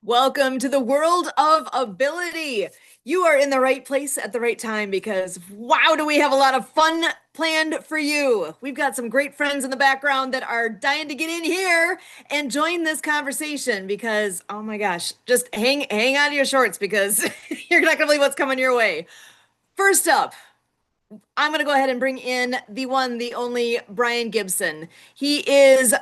Welcome to the world of ability. You are in the right place at the right time because wow, do we have a lot of fun planned for you. We've got some great friends in the background that are dying to get in here and join this conversation because oh my gosh, just hang on to your shorts because you're not gonna believe what's coming your way. First up, I'm gonna go ahead and bring in the one, the only Brian Gibson. He is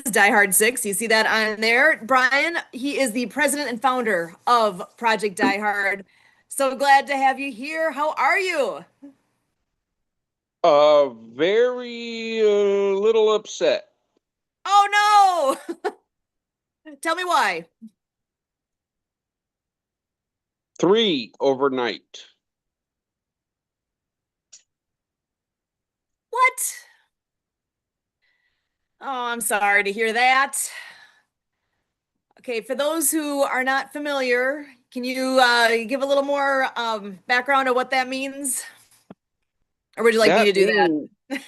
Die Hard 6. You see that on there. Brian, he is the president and founder of Project Die Hard. So glad to have you here. How are you? Very little upset. Oh no! Tell me why. Three overnight. What? Oh, I'm sorry to hear that. Okay, for those who are not familiar, can you give a little more background of what that means? Or would you like me That to do that?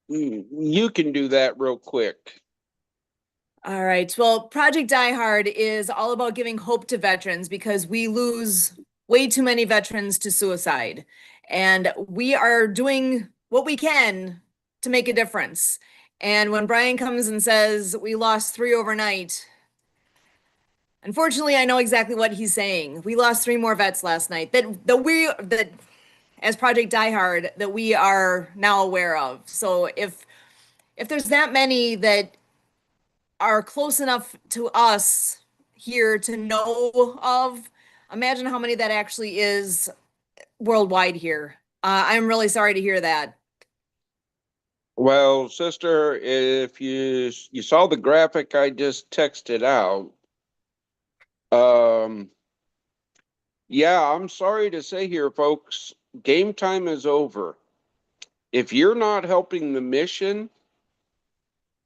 means you can do that real quick. All right. Well, Project Die Hard is all about giving hope to veterans because we lose way too many veterans to suicide. And we are doing what we can to make a difference. And when Brian comes and says we lost three overnight, unfortunately, I know exactly what he's saying. We lost three more vets last night that as Project Die Hard that we are now aware of. So if there's that many that are close enough to us here to know of. Imagine how many that actually is worldwide here. I'm really sorry to hear that. Well, sister, if you saw the graphic I just texted out, um, yeah, I'm sorry to say here, folks, game time is over. If you're not helping the mission,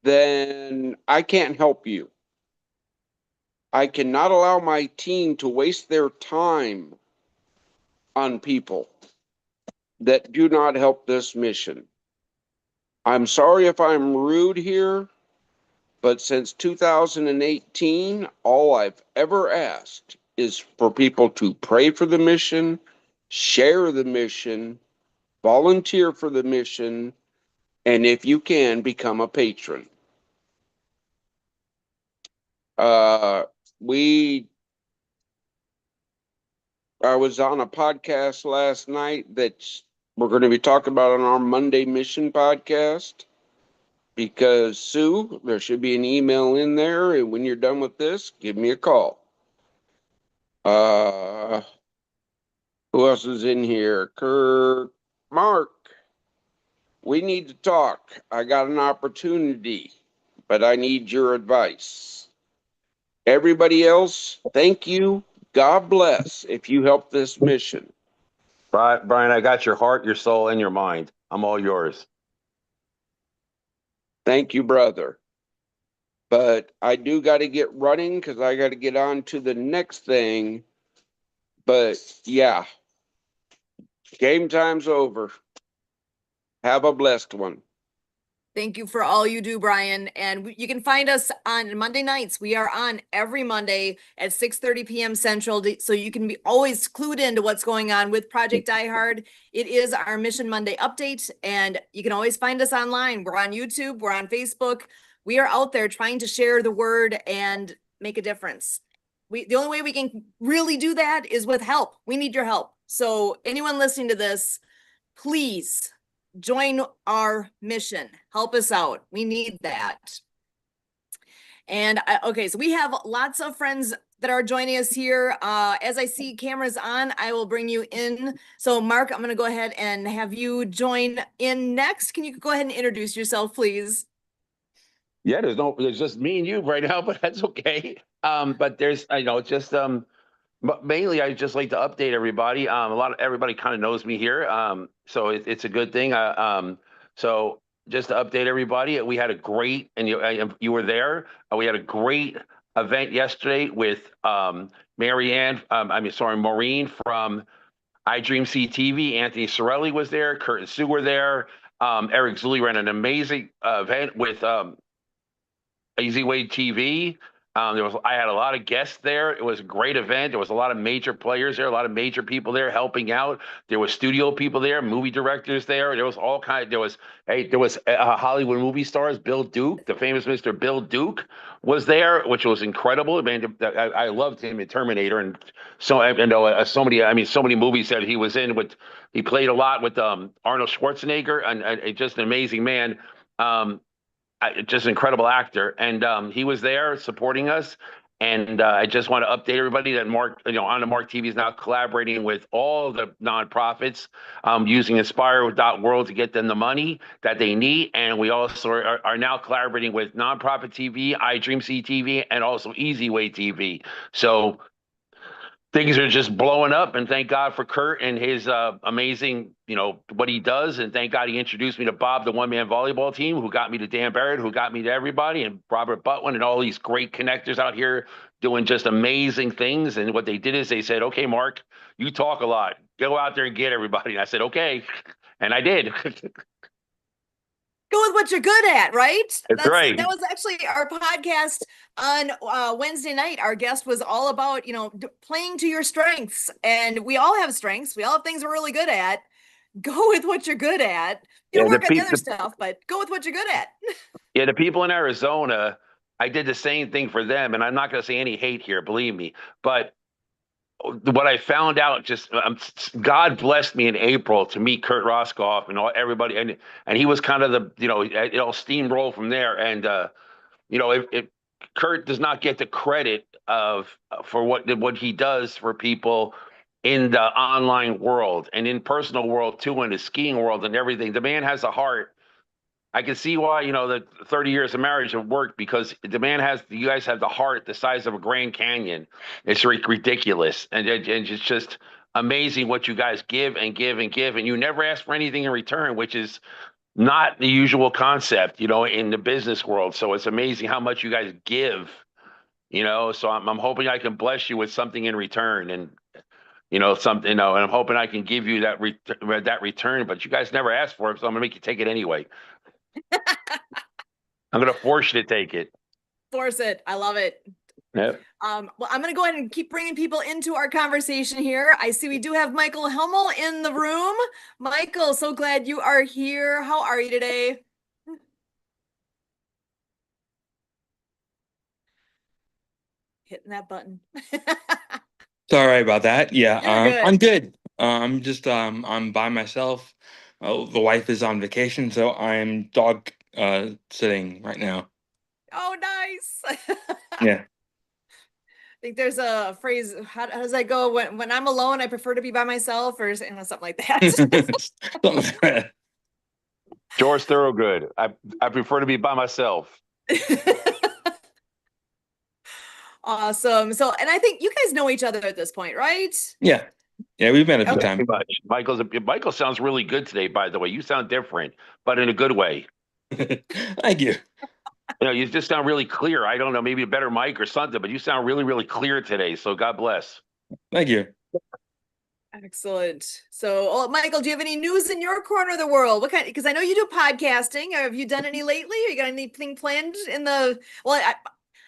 then I can't help you. I cannot allow my team to waste their time on people that do not help this mission. I'm sorry if I'm rude here, but since 2018, all I've ever asked is for people to pray for the mission, share the mission, volunteer for the mission, and if you can, become a patron. Uh, we, I was on a podcast last night that we're going to be talking about on our Monday Mission podcast. Because Sue, there should be an email in there, and when you're done with this, give me a call. Uh, who else is in here? Kurt, Mark, we need to talk. I got an opportunity, but I need your advice. Everybody else, thank you. God bless if you help this mission. Brian, I got your heart, your soul, and your mind. I'm all yours. Thank you, brother. But I do got to get running because I got to get on to the next thing. But yeah, game time's over. Have a blessed one. Thank you for all you do, Brian. And you can find us on Monday nights. We are on every Monday at 6:30 p.m. Central, so you can be always clued into what's going on with Project Die Hard. It is our Mission Monday update, and you can always find us online. We're on YouTube, we're on Facebook. We are out there trying to share the word and make a difference. The only way we can really do that is with help. We need your help. So anyone listening to this, please join our mission. Help us out. We need that. And okay, so we have lots of friends that are joining us here. As I see cameras on, I will bring you in. So Mark, I'm going to go ahead and have you join in next. Can you go ahead and introduce yourself, please? Yeah, there's just me and you right now, but that's okay. But there's, but mainly I just like to update everybody. Everybody kind of knows me here. So it's a good thing. So just to update everybody, we had a great, and you were there. We had a great event yesterday with Maureen from iDream TV. Anthony Sorelli was there. Kurt and Sue were there. Eric Zulli ran an amazing event with Easy Way TV. I had a lot of guests there. It was a great event. There was a lot of major players there, a lot of major people there helping out. There was studio people there, movie directors there. There was all kind. There was Hollywood movie stars. Bill Duke, the famous Mr. Bill Duke, was there, which was incredible. Man, I loved him in Terminator, and so many. I mean, so many movies that he was in. With he played a lot with Arnold Schwarzenegger, and just an amazing man. Um, just an incredible actor, and he was there supporting us. And I just want to update everybody that Mark, On the Mark TV is now collaborating with all the nonprofits, using Inspire.world to get them the money that they need. And we also are now collaborating with Nonprofit TV, iDream TV, and also Easy Way TV. So things are just blowing up, and thank God for Kurt and his amazing, what he does. And thank God he introduced me to Bob, the one-man volleyball team, who got me to Dan Barrett, who got me to everybody, and Robert Butwin, and all these great connectors out here doing just amazing things. And what they did is they said, okay, Mark, you talk a lot. Go out there and get everybody. And I said, okay. And I did. Go with what you're good at, right? That's right. That was actually our podcast on Wednesday night. Our guest was all about, playing to your strengths. And we all have strengths. We all have things we're really good at. Go with what you're good at. Work on the other stuff, but go with what you're good at. Yeah, the people in Arizona, I did the same thing for them. And I'm not going to say any hate here, believe me. But what I found out, God blessed me in April to meet Kurt Roscoff and everybody, and he was kind of the it all steamrolled from there. And if Kurt does not get the credit for what he does for people in the online world and in personal world too, in the skiing world and everything, the man has a heart. I can see why, the 30 years of marriage have worked, because you guys have the heart the size of a Grand Canyon. It's ridiculous. And it's just amazing what you guys give and give and give. And you never ask for anything in return, which is not the usual concept, in the business world. So it's amazing how much you guys give, so I'm hoping I can bless you with something in return. And, something, and I'm hoping I can give you that return, but you guys never asked for it. So I'm gonna make you take it anyway. I'm going to force you to take it. Force it. I love it. Yep. Well, I'm going to go ahead and keep bringing people into our conversation here. I see we do have Michael Hummel in the room. Michael, so glad you are here. How are you today? Hitting that button. Sorry about that. Yeah, Good. I'm good. I'm by myself. The wife is on vacation, so I'm dog sitting right now. Oh, nice. Yeah. I think there's a phrase. How does that go? When I'm alone, I prefer to be by myself, or something like that. Something like that. George Thorogood. I prefer to be by myself. Awesome. So, and I think you guys know each other at this point, right? Yeah. Yeah, we've met a few times. Michael sounds really good today, by the way. You sound different, but in a good way. Thank you. You just sound really clear. I don't know, maybe a better mic or something, but you sound really, really clear today. So God bless. Thank you. Excellent. So, Michael, do you have any news in your corner of the world? What kind? Because I know you do podcasting. Have you done any lately? Or you got anything planned in the? Well,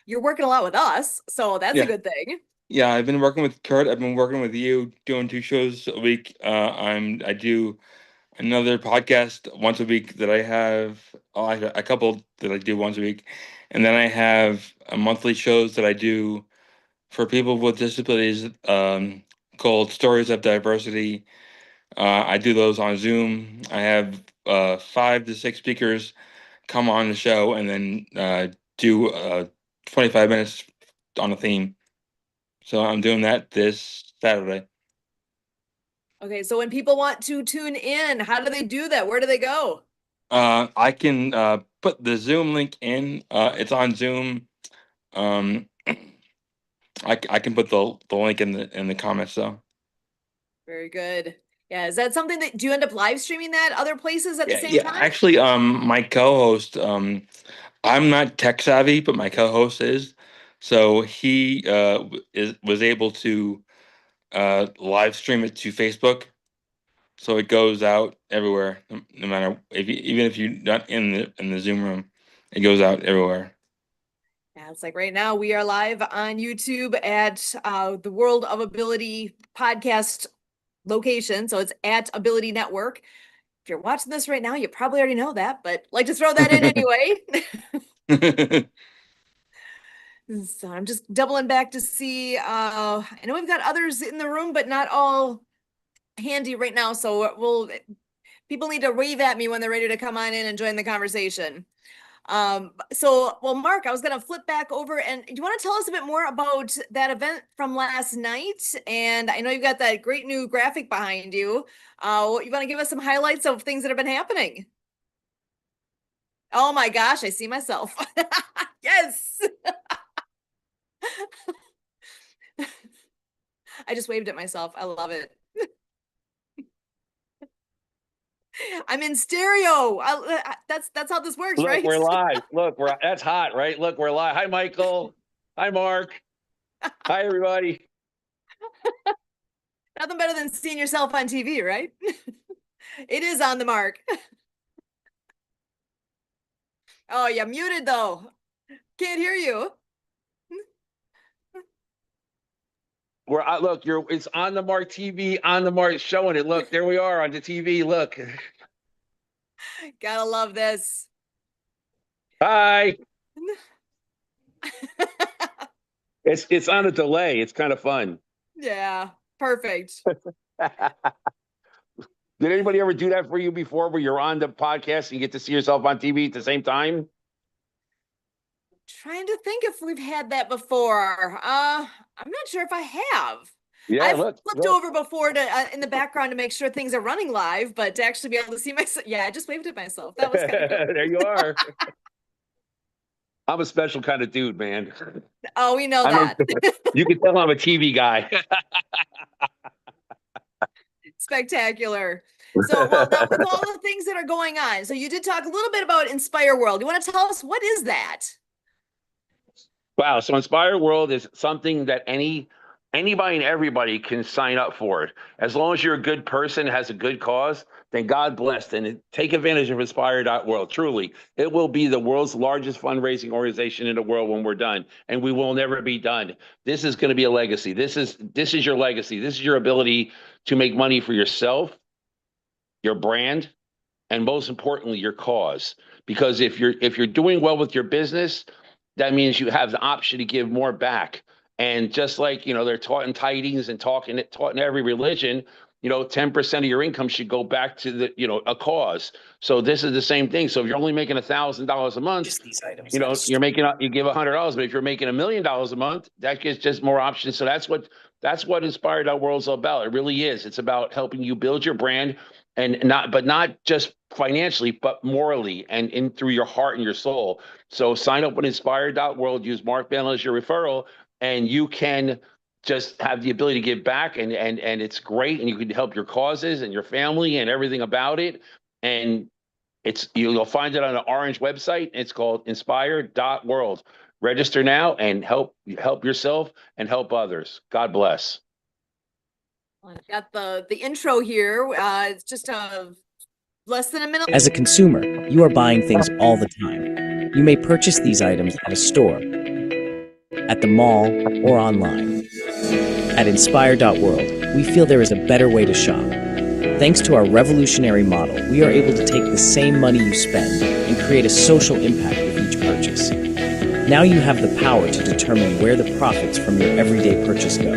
you're working a lot with us, so that's a good thing. Yeah, I've been working with Kurt. I've been working with you, doing 2 shows a week. I do another podcast once a week that I have. A couple that I do once a week, and then I have monthly shows that I do for people with disabilities, called Stories of Diversity. I do those on Zoom. I have 5 to 6 speakers come on the show, and then do 25 minutes on a theme. So I'm doing that this Saturday. Okay, so when people want to tune in, how do they do that? Where do they go? I can put the Zoom link in. It's on Zoom. I can put the link in the comments though. Very good. Yeah, is that something that do you end up live streaming that other places at the same time? Actually, my co-host, I'm not tech savvy, but my co-host is. So he was able to live stream it to Facebook, so it goes out everywhere. No matter even if you're not in the Zoom room, it goes out everywhere. Yeah, Yeah, it's like right now we are live on YouTube at the World of Ability podcast location. So it's at Ability Network. If you're watching this right now, you probably already know that, but like to throw that in anyway. So I'm just doubling back to see. I know we've got others in the room, but not all handy right now. So people need to wave at me when they're ready to come on in and join the conversation. Well, Mark, I was going to flip back over, and do you want to tell us a bit more about that event from last night? And I know you've got that great new graphic behind you. You want to give us some highlights of things that have been happening? Oh my gosh, I see myself. Yes. I just waved at myself. I love it. I'm in stereo. That's how this works, Look, right? we're live. Look, that's hot, right? Look, we're live. Hi, Michael. Hi, Mark. Hi, everybody. Nothing better than seeing yourself on TV, right? It is on the mark. Oh, you're muted though. Can't hear you. Look, it's on the Mark TV, on the Mark, showing it. Look, there we are on the TV. Look. Gotta love this. Hi. It's on a delay. It's kind of fun. Yeah, perfect. Did anybody ever do that for you before, where you're on the podcast and you get to see yourself on TV at the same time? Trying to think if we've had that before. I'm not sure if I have. Yeah, I've look, flipped over before to in the background to make sure things are running live, but to actually be able to see myself, yeah, I just waved at myself. That was kind of cool. There you are. I'm a special kind of dude, man. Oh, we know that. You can tell I'm a TV guy. Spectacular. So, well, now with all the things that are going on, so you did talk a little bit about Inspire World. You want to tell us what is that? Wow. So Inspire World is something that anybody and everybody can sign up for it. As long as you're a good person, has a good cause, then God bless. And take advantage of Inspire.world. Truly, it will be the world's largest fundraising organization in the world when we're done. And we will never be done. This is going to be a legacy. This is your legacy. This is your ability to make money for yourself, your brand, and most importantly, your cause. Because if you're doing well with your business, that means you have the option to give more back. And just like, they're taught in tidings and taught in every religion, 10% of your income should go back to a cause. So this is the same thing. So if you're only making $1,000 a month, these items. you give $100, but if you're making $1 million a month, that gives just more options. So that's what Inspire.world is all about. It really is. It's about helping you build your brand, and not just financially, but morally and through your heart and your soul. So sign up with Inspire.world, use Mark Bennell as your referral, and you can just have the ability to give back, and it's great, and you can help your causes and your family and everything about it. And you'll find it on the orange website. It's called Inspire.world. Register now and help yourself and help others. God bless. I've got the intro here. It's just less than a minute. As a consumer, you are buying things all the time. You may purchase these items at a store, at the mall, or online. At Inspire.world, we feel there is a better way to shop. Thanks to our revolutionary model, we are able to take the same money you spend and create a social impact with each purchase. Now you have the power to determine where the profits from your everyday purchase go.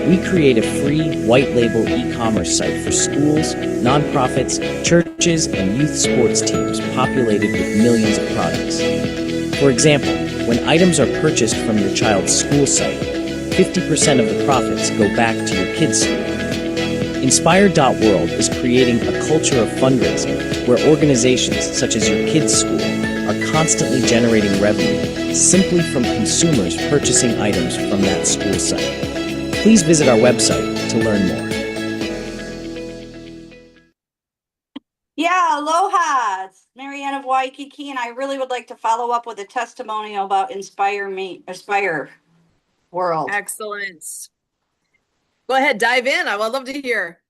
We create a free, white-label e-commerce site for schools, nonprofits, churches, and youth sports teams populated with millions of products. For example, when items are purchased from your child's school site, 50% of the profits go back to your kids' school. Inspire.world is creating a culture of fundraising where organizations such as your kids' school are constantly generating revenue simply from consumers purchasing items from that school site. Please visit our website to learn more. Yeah, aloha. It's Marianne of Waikiki, and I really would like to follow up with a testimonial about Inspire World. Excellent. Go ahead, dive in. I would love to hear.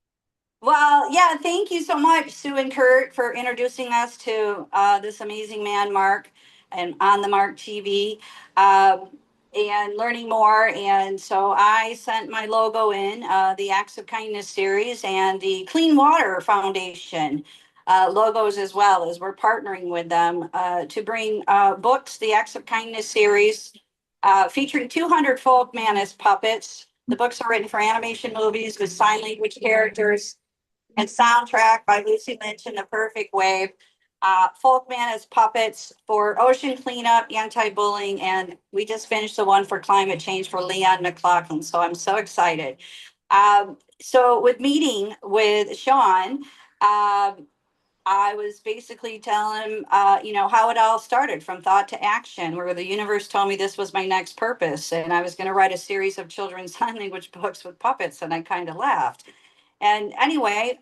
Well, yeah, thank you so much, Sue and Kurt, for introducing us to this amazing man, Mark. and on the Mark TV, and learning more. And so I sent my logo in, the Acts of Kindness series and the Clean Water Foundation logos, as well as we're partnering with them to bring books, the Acts of Kindness series, featuring 200 folk Manus puppets. The books are written for animation movies with sign language characters, and soundtrack by Lucy Lynch and The Perfect Wave. Folk Manus puppets for ocean cleanup, anti-bullying, and we just finished the one for climate change for Leon McLaughlin. So I'm so excited. So with meeting with Sean, I was basically telling him, how it all started from thought to action, where the universe told me this was my next purpose. And I was going to write a series of children's sign language books with puppets. And I kind of laughed. And anyway,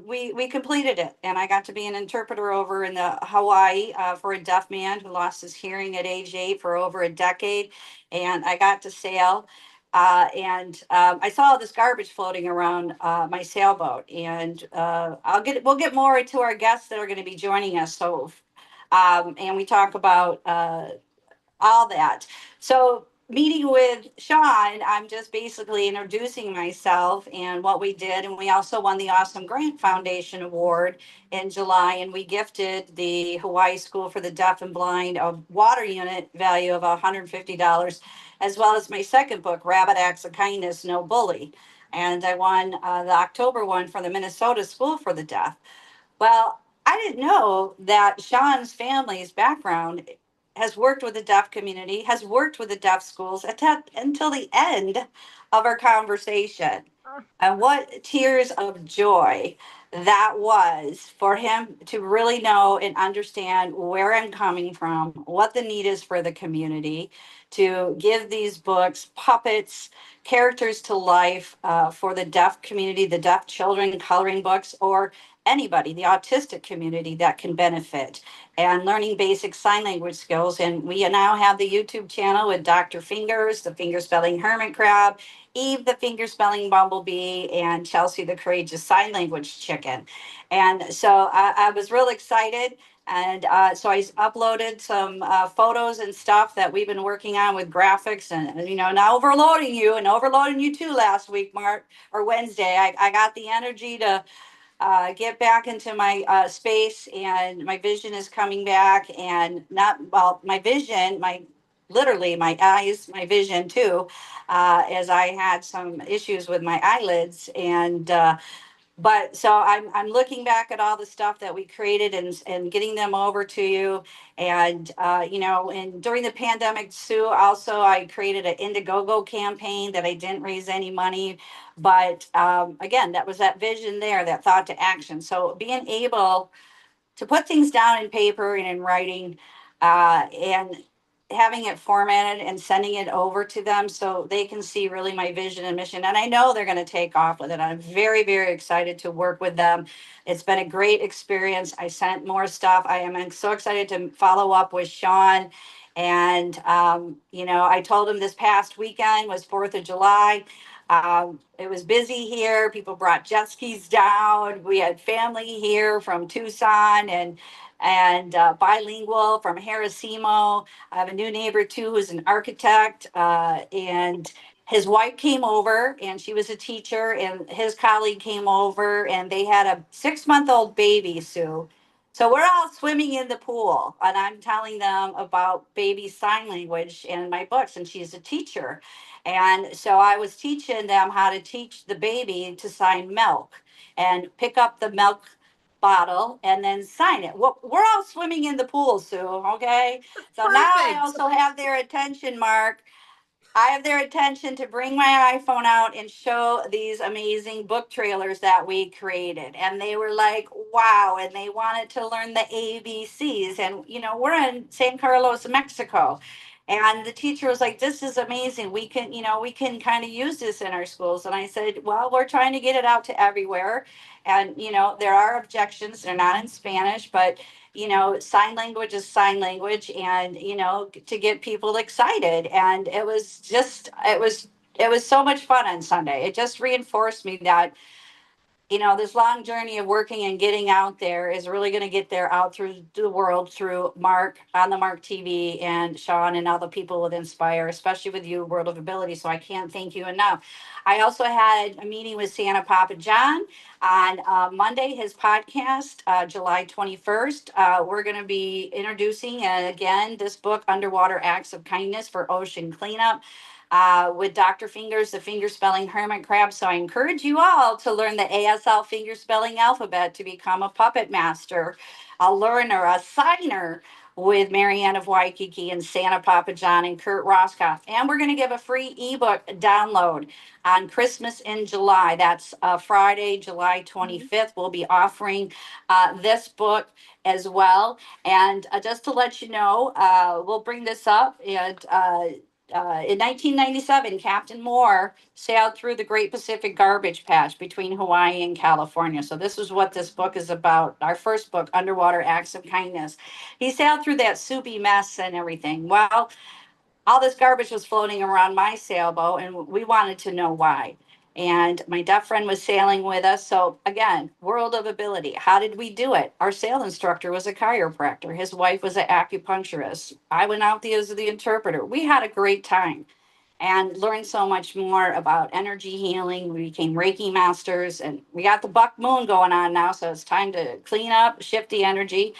we completed it. And I got to be an interpreter over in the Hawaii for a deaf man who lost his hearing at age 8 for over a decade. And I got to sail. I saw all this garbage floating around my sailboat, and we'll get more into our guests that are going to be joining us. So, and we talk about all that. So, meeting with Sean, I'm just basically introducing myself and what we did, and we also won the Awesome Grant Foundation Award in July, and we gifted the Hawaii School for the Deaf and Blind a water unit value of $150, as well as my second book, Rabbit Acts of Kindness, No Bully. And I won the October one for the Minnesota School for the Deaf. Well, I didn't know that Sean's family's background has worked with the deaf community, has worked with the deaf schools until the end of our conversation. And what tears of joy that was for him to really know and understand where I'm coming from, what the need is for the community, to give these books, puppets, characters to life for the deaf community, the deaf children, coloring books, or anybody, the autistic community that can benefit, and learning basic sign language skills. And we now have the YouTube channel with Dr. Fingers, the finger spelling hermit crab, Eve, the finger spelling bumblebee, and Chelsea, the courageous sign language chicken. And so I was real excited. And so I uploaded some photos and stuff that we've been working on with graphics, and, not overloading you and overloading you too last week, Mark, or Wednesday. I got the energy to get back into my space, and my vision is coming back. And my vision, literally my eyes, my vision too, as I had some issues with my eyelids. And but so I'm looking back at all the stuff that we created and getting them over to you. And and during the pandemic, Sue, also I created an Indiegogo campaign that I didn't raise any money, but again, that was that vision there, that thought to action. So being able to put things down in paper and in writing, and having it formatted and sending it over to them so they can see really my vision and mission. And I know they're going to take off with it. I'm very, very excited to work with them. It's been a great experience. I sent more stuff. I am so excited to follow up with Sean. And, I told him this past weekend was 4th of July. It was busy here. People brought jet skis down. We had family here from Tucson and bilingual from Harrisimo. I have a new neighbor too who's an architect, and his wife came over, and she was a teacher, and his colleague came over, and they had a 6-month-old baby, Sue. So we're all swimming in the pool, and I'm telling them about baby sign language in my books, and she's a teacher. And so I was teaching them how to teach the baby to sign milk and pick up the milk bottle and then sign it. We're all swimming in the pool, Sue. Okay. So now I Perfect. also have their attention, Mark. I have their attention to bring my iPhone out and show these amazing book trailers that we created. And they were like, wow. And they wanted to learn the ABCs. And, we're in San Carlos, Mexico. And the teacher was like, this is amazing. We can kind of use this in our schools. And I said, well, we're trying to get it out to everywhere. And, there are objections. They're not in Spanish, but sign language is sign language, and, to get people excited. And it was so much fun on Sunday. It just reinforced me that you know, this long journey of working and getting out there is really going to get there out through the world through Mark on the Mark TV and Sean and all the people with Inspire, especially with you, World of Ability. So I can't thank you enough. I also had a meeting with Santa Papa John on Monday, his podcast, July 21st. We're going to be introducing, again, this book, Underwater Acts of Kindness for Ocean Cleanup, with Dr. Fingers, the finger spelling hermit crab. So I encourage you all to learn the ASL finger spelling alphabet to become a puppet master, a learner, a signer with Marianne of Waikiki and Santa Papa John and Kurt Roscoff. And we're going to give a free ebook download on Christmas in July. That's Friday, July 25th. We'll be offering this book as well. And just to let you know, we'll bring this up. And in 1997, Captain Moore sailed through the Great Pacific Garbage Patch between Hawaii and California. So this is what this book is about. Our first book, Underwater Acts of Kindness. He sailed through that soupy mess and everything. Well, all this garbage was floating around my sailboat, and we wanted to know why. And my deaf friend was sailing with us. So again, World of Ability. How did we do it? Our sail instructor was a chiropractor. His wife was an acupuncturist. I went out there as the interpreter. We had a great time and learned so much more about energy healing. We became Reiki masters, and we got the buck moon going on now. So it's time to clean up, shift the energy,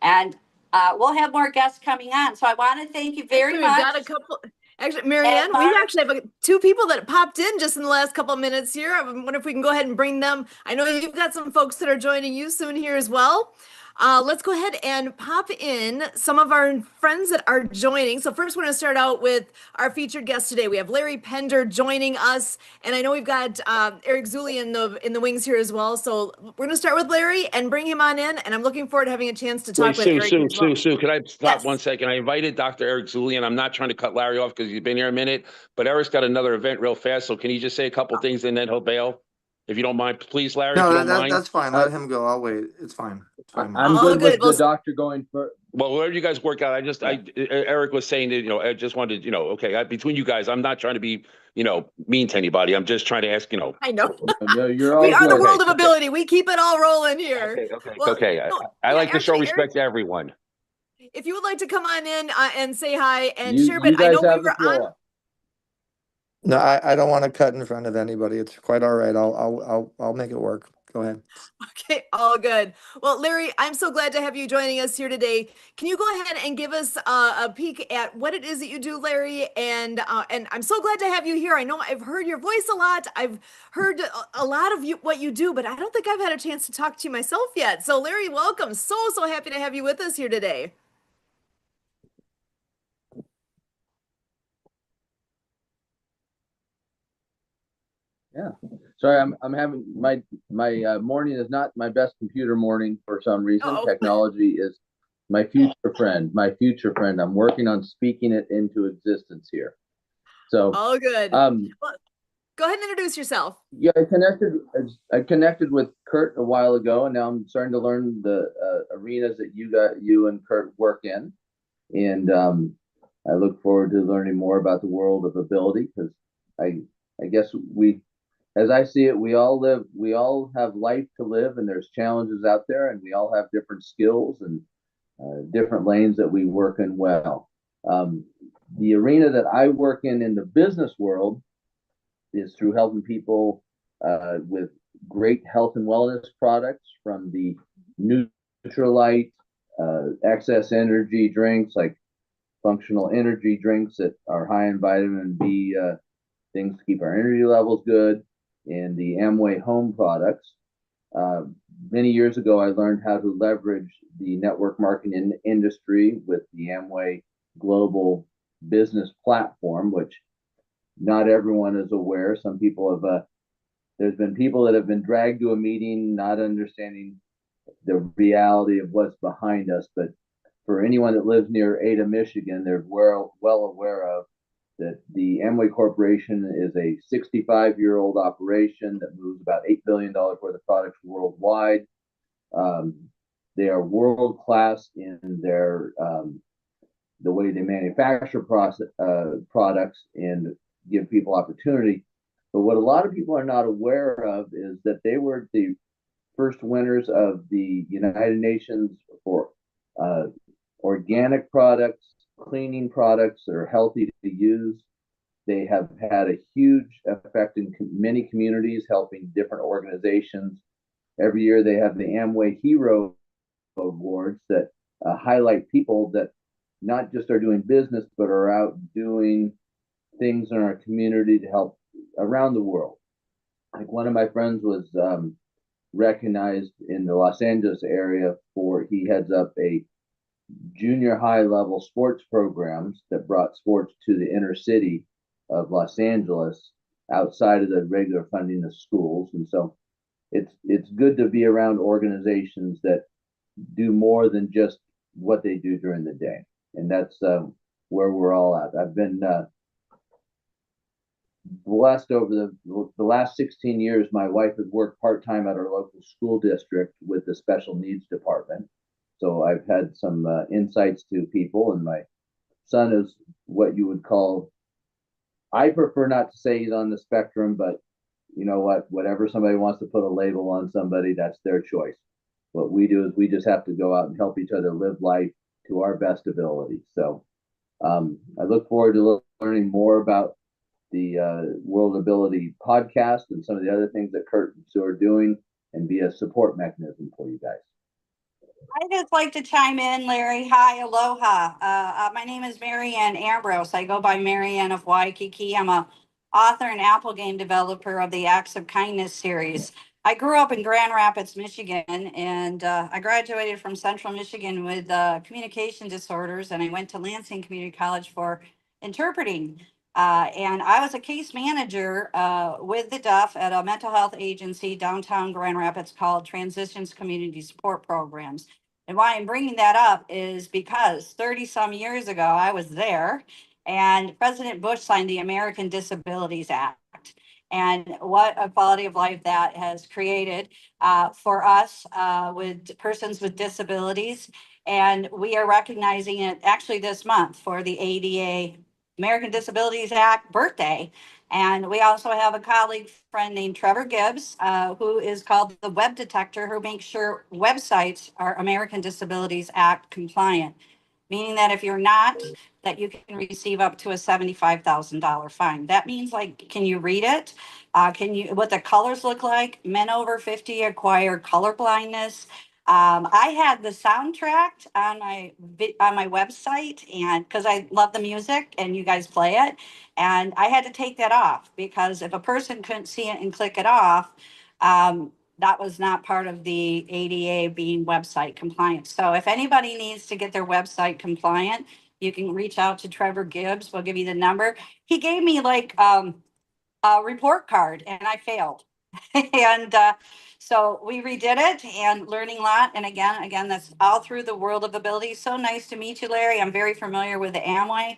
and we'll have more guests coming on. So I want to thank you very Actually, much. we've got a couple. Actually, Marianne, we Mark- actually have two people that popped in just in the last couple of minutes here. I wonder if we can go ahead and bring them. I know you've got some folks that are joining you soon here as well. Let's go ahead and pop in some of our friends that are joining. So first, we're going to start out with our featured guest today. We have Larry Pender joining us, and I know we've got Eric Zulli in the wings here as well. So we're going to start with Larry and bring him on in, and I'm looking forward to having a chance to talk with Eric as well. Sue, can I stop Yes. 1 second? I invited Dr. Eric Zulli, and I'm not trying to cut Larry off because he's been here a minute, but Eric's got another event real fast. So can you just say a couple things and then he'll bail? If you don't mind, please, Larry, if you No, don't mind. that's fine. Let him go. I'll wait. It's fine. It's fine. I'm All good good. with the doctor going for. Well, whatever you guys work out, Eric was saying that, I just wanted, okay, between you guys, I'm not trying to be, mean to anybody. I'm just trying to ask, I know. No, you're all We are the good. World of Ability. We keep it all rolling here. Okay. Well, Okay. no, I yeah, like to show actually, respect to everyone. If you would like to come on in and say hi and You, share a you bit, I know guys we have the were on. floor. No, I don't want to cut in front of anybody. It's quite all right. I'll make it work. Go ahead. Okay, all good. Well, Larry, I'm so glad to have you joining us here today. Can you go ahead and give us a peek at what it is that you do, Larry? And I'm so glad to have you here. I know I've heard your voice a lot. I've heard a lot of what you do, but I don't think I've had a chance to talk to you myself yet. So, Larry, welcome. So happy to have you with us here today. Sorry, I'm having my morning is not my best computer morning for some reason. Uh-oh. Technology is my future friend. My future friend. I'm working on speaking it into existence here. So All good. well, Go ahead and introduce yourself. yeah, I connected with Kurt a while ago, and now I'm starting to learn the arenas that you and Kurt work in, and I look forward to learning more about the World of Ability, because I guess as I see it, we all have life to live, and there's challenges out there, and we all have different skills and different lanes that we work in well. The arena that I work in the business world is through helping people with great health and wellness products, from the Nutrilite, excess energy drinks like functional energy drinks that are high in vitamin B, things to keep our energy levels good, and the Amway home products. Many years ago, I learned how to leverage the network marketing industry with the Amway Global Business Platform, which not everyone is aware. Some people have, there's been people that have been dragged to a meeting not understanding the reality of what's behind us. But for anyone that lives near Ada, Michigan, they're well aware of that the Amway Corporation is a 65-year-old operation that moves about $8 billion worth of products worldwide. They are world class in their the way they manufacture products and give people opportunity. But what a lot of people are not aware of is that they were the first winners of the United Nations for organic products, cleaning products that are healthy to use. They have had a huge effect in many communities, helping different organizations. Every year they have the Amway Hero Awards that highlight people that not just are doing business, but are out doing things in our community to help around the world. Like one of my friends was recognized in the Los Angeles area for, he heads up a junior high level sports programs that brought sports to the inner city of Los Angeles outside of the regular funding of schools. And so it's good to be around organizations that do more than just what they do during the day. And that's where we're all at. I've been blessed over the last 16 years. My wife has worked part-time at our local school district with the special needs department. So I've had some insights to people, and my son is what you would call, I prefer not to say he's on the spectrum, but you know what, whatever somebody wants to put a label on somebody, that's their choice. What we do is we just have to go out and help each other live life to our best ability. So I look forward to learning more about the World Ability podcast and some of the other things that Kurt and Sue are doing, and be a support mechanism for you guys. I just like to chime in, Larry. Hi, aloha. My name is Marianne Ambrose. I go by Marianne of Waikiki. I'm a author and Apple game developer of the Acts of Kindness series. I grew up in Grand Rapids, Michigan, and I graduated from Central Michigan with communication disorders, and I went to Lansing Community College for interpreting. And I was a case manager with the deaf at a mental health agency downtown Grand Rapids called Transitions Community Support Programs. And why I'm bringing that up is because 30 some years ago, I was there, and President Bush signed the American Disabilities Act. And what a quality of life that has created for us with persons with disabilities. And we are recognizing it actually this month for the ADA, American Disabilities Act birthday. And we also have a colleague friend named Trevor Gibbs, who is called the Web Detector, who makes sure websites are American Disabilities Act compliant, meaning that if you're not, that you can receive up to a $75,000 fine. That means, like, can you read it? Can you, what the colors look like? Men over 50 acquire color blindness. I had the soundtrack on my website, and because I love the music and you guys play it, and I had to take that off because if a person couldn't see it and click it off, that was not part of the ADA being website compliant. So if anybody needs to get their website compliant, you can reach out to Trevor Gibbs. We'll give you the number. He gave me like a report card, and I failed. And so we redid it, and learning a lot. And again, that's all through the World of Ability. So nice to meet you, Larry. I'm very familiar with the Amway.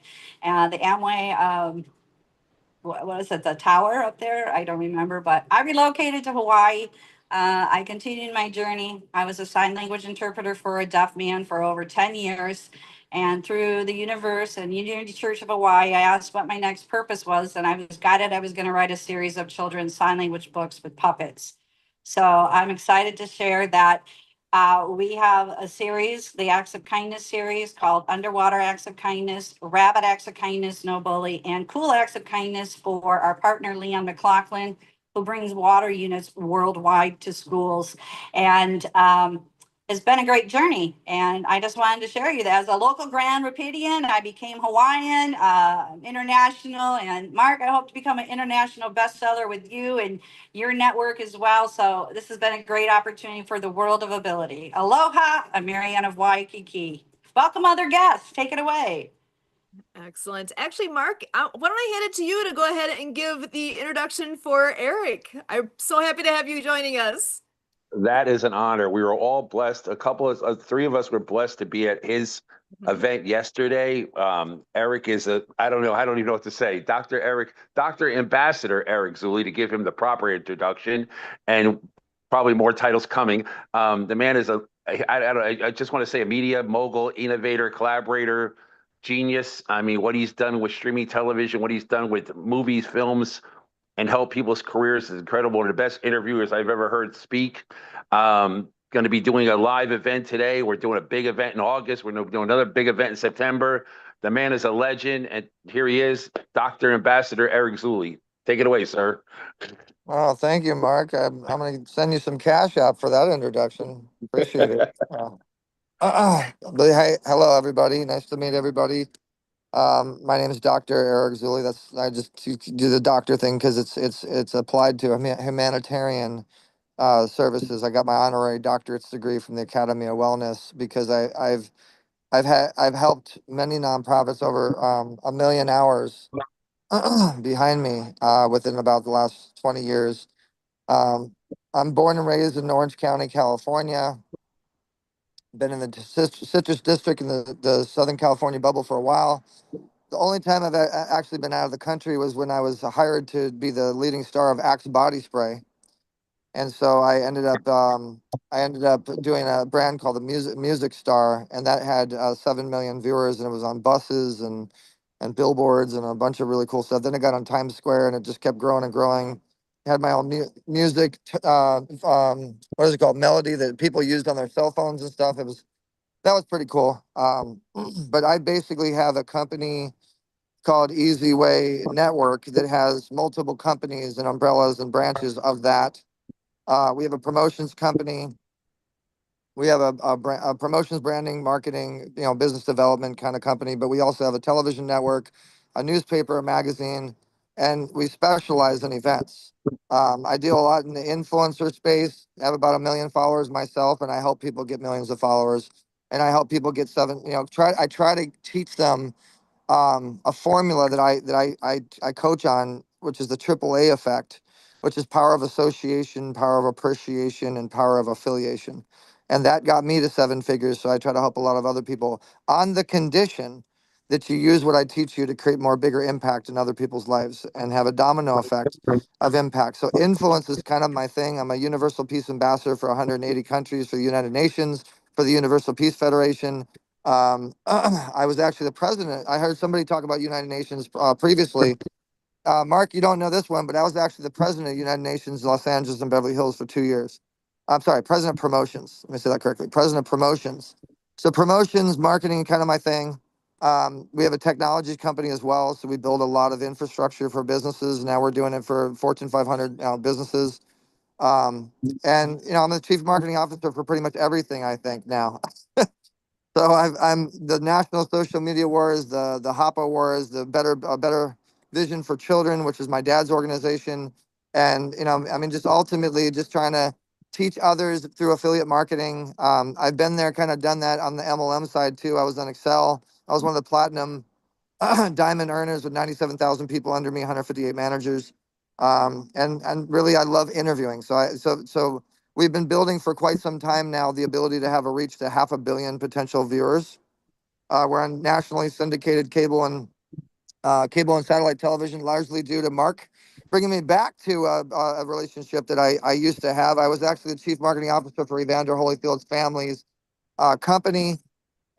What is it, the tower up there? I don't remember, but I relocated to Hawaii. I continued my journey. I was a sign language interpreter for a deaf man for over 10 years. And through the universe and Unity Church of Hawaii, I asked what my next purpose was. And I was guided, I was going to write a series of children's sign language books with puppets. So I'm excited to share that we have a series, the Acts of Kindness series, called Underwater Acts of Kindness, Rabbit Acts of Kindness, No Bully, and Cool Acts of Kindness for our partner, Leon McLaughlin, who brings water units worldwide to schools. And it's been a great journey. And I just wanted to share you that as a local Grand Rapidian, I became Hawaiian, international. And Mark, I hope to become an international bestseller with you and your network as well. So this has been a great opportunity for the World of Ability. Aloha, I'm Marianne of Waikiki. Welcome other guests. Take it away. Excellent. Actually, Mark, why don't I hand it to you to go ahead and give the introduction for Eric? I'm so happy to have you joining us. That is an honor. We were all blessed. Three of us were blessed to be at his event yesterday. Eric is I don't even know what to say. Dr. Ambassador Eric Zulli, to give him the proper introduction, and probably more titles coming. The man is I just want to say a media mogul, innovator, collaborator, genius. I mean, what he's done with streaming television, what he's done with movies, films, and help people's careers is incredible. One of the best interviewers I've ever heard speak. Going to be doing a live event today. We're doing a big event in August. We're doing another big event in September. The man is a legend, and here he is, Dr. Ambassador Eric Zuley. Take it away, sir. Oh, thank you, Mark. I'm going to send you some cash out for that introduction. Appreciate it. But hey, hello, everybody. Nice to meet everybody. My name is Dr. Eric Zuley. I just do the doctor thing because it's applied to humanitarian services. I got my honorary doctorate's degree from the Academy of Wellness because I've helped many nonprofits over 1 million hours behind me within about the last 20 years. I'm born and raised in Orange County, California. Been in the Citrus District in the Southern California bubble for a while. The only time I've actually been out of the country was when I was hired to be the leading star of Axe body spray. And so I ended up doing a brand called the Music Star, and that had 7 million viewers, and it was on buses and billboards and a bunch of really cool stuff. Then it got on Times Square, and it just kept growing and growing. Had my own music, what is it called, melody that people used on their cell phones and stuff. That was pretty cool. But I basically have a company called Easy Way Network that has multiple companies and umbrellas and branches of that. We have a promotions company. We have a promotions, branding, marketing, business development kind of company. But we also have a television network, a newspaper, a magazine, and we specialize in events. I deal a lot in the influencer space. I have about 1 million followers myself, and I help people get millions of followers. And I help people get I try to teach them a formula that I coach on, which is the AAA effect, which is power of association, power of appreciation, and power of affiliation. And that got me to 7 figures. So I try to help a lot of other people on the condition that you use what I teach you to create more bigger impact in other people's lives and have a domino effect of impact. So influence is kind of my thing. I'm a Universal Peace Ambassador for 180 countries for the United Nations, for the Universal Peace Federation. I was actually the president. I heard somebody talk about United Nations previously. Mark, you don't know this one, but I was actually the president of United Nations Los Angeles and Beverly Hills for 2 years. I'm sorry, president of promotions. Let me say that correctly. President of promotions. So promotions, marketing, kind of my thing. We have a technology company as well. So we build a lot of infrastructure for businesses. Now we're doing it for Fortune 500 businesses. And, I'm the chief marketing officer for pretty much everything, I think, now. So I'm the National Social Media Wars, the HAPA Wars, the Better Vision for Children, which is my dad's organization. And, just ultimately just trying to teach others through affiliate marketing. I've been there, kind of done that on the MLM side too. I was on Excel. I was one of the platinum diamond earners with 97,000 people under me, 158 managers. And really, I love interviewing. So we've been building for quite some time now the ability to have a reach to 500 million potential viewers. We're on nationally syndicated cable and satellite television, largely due to Mark bringing me back to a relationship that I used to have. I was actually the chief marketing officer for Evander Holyfield's family's company.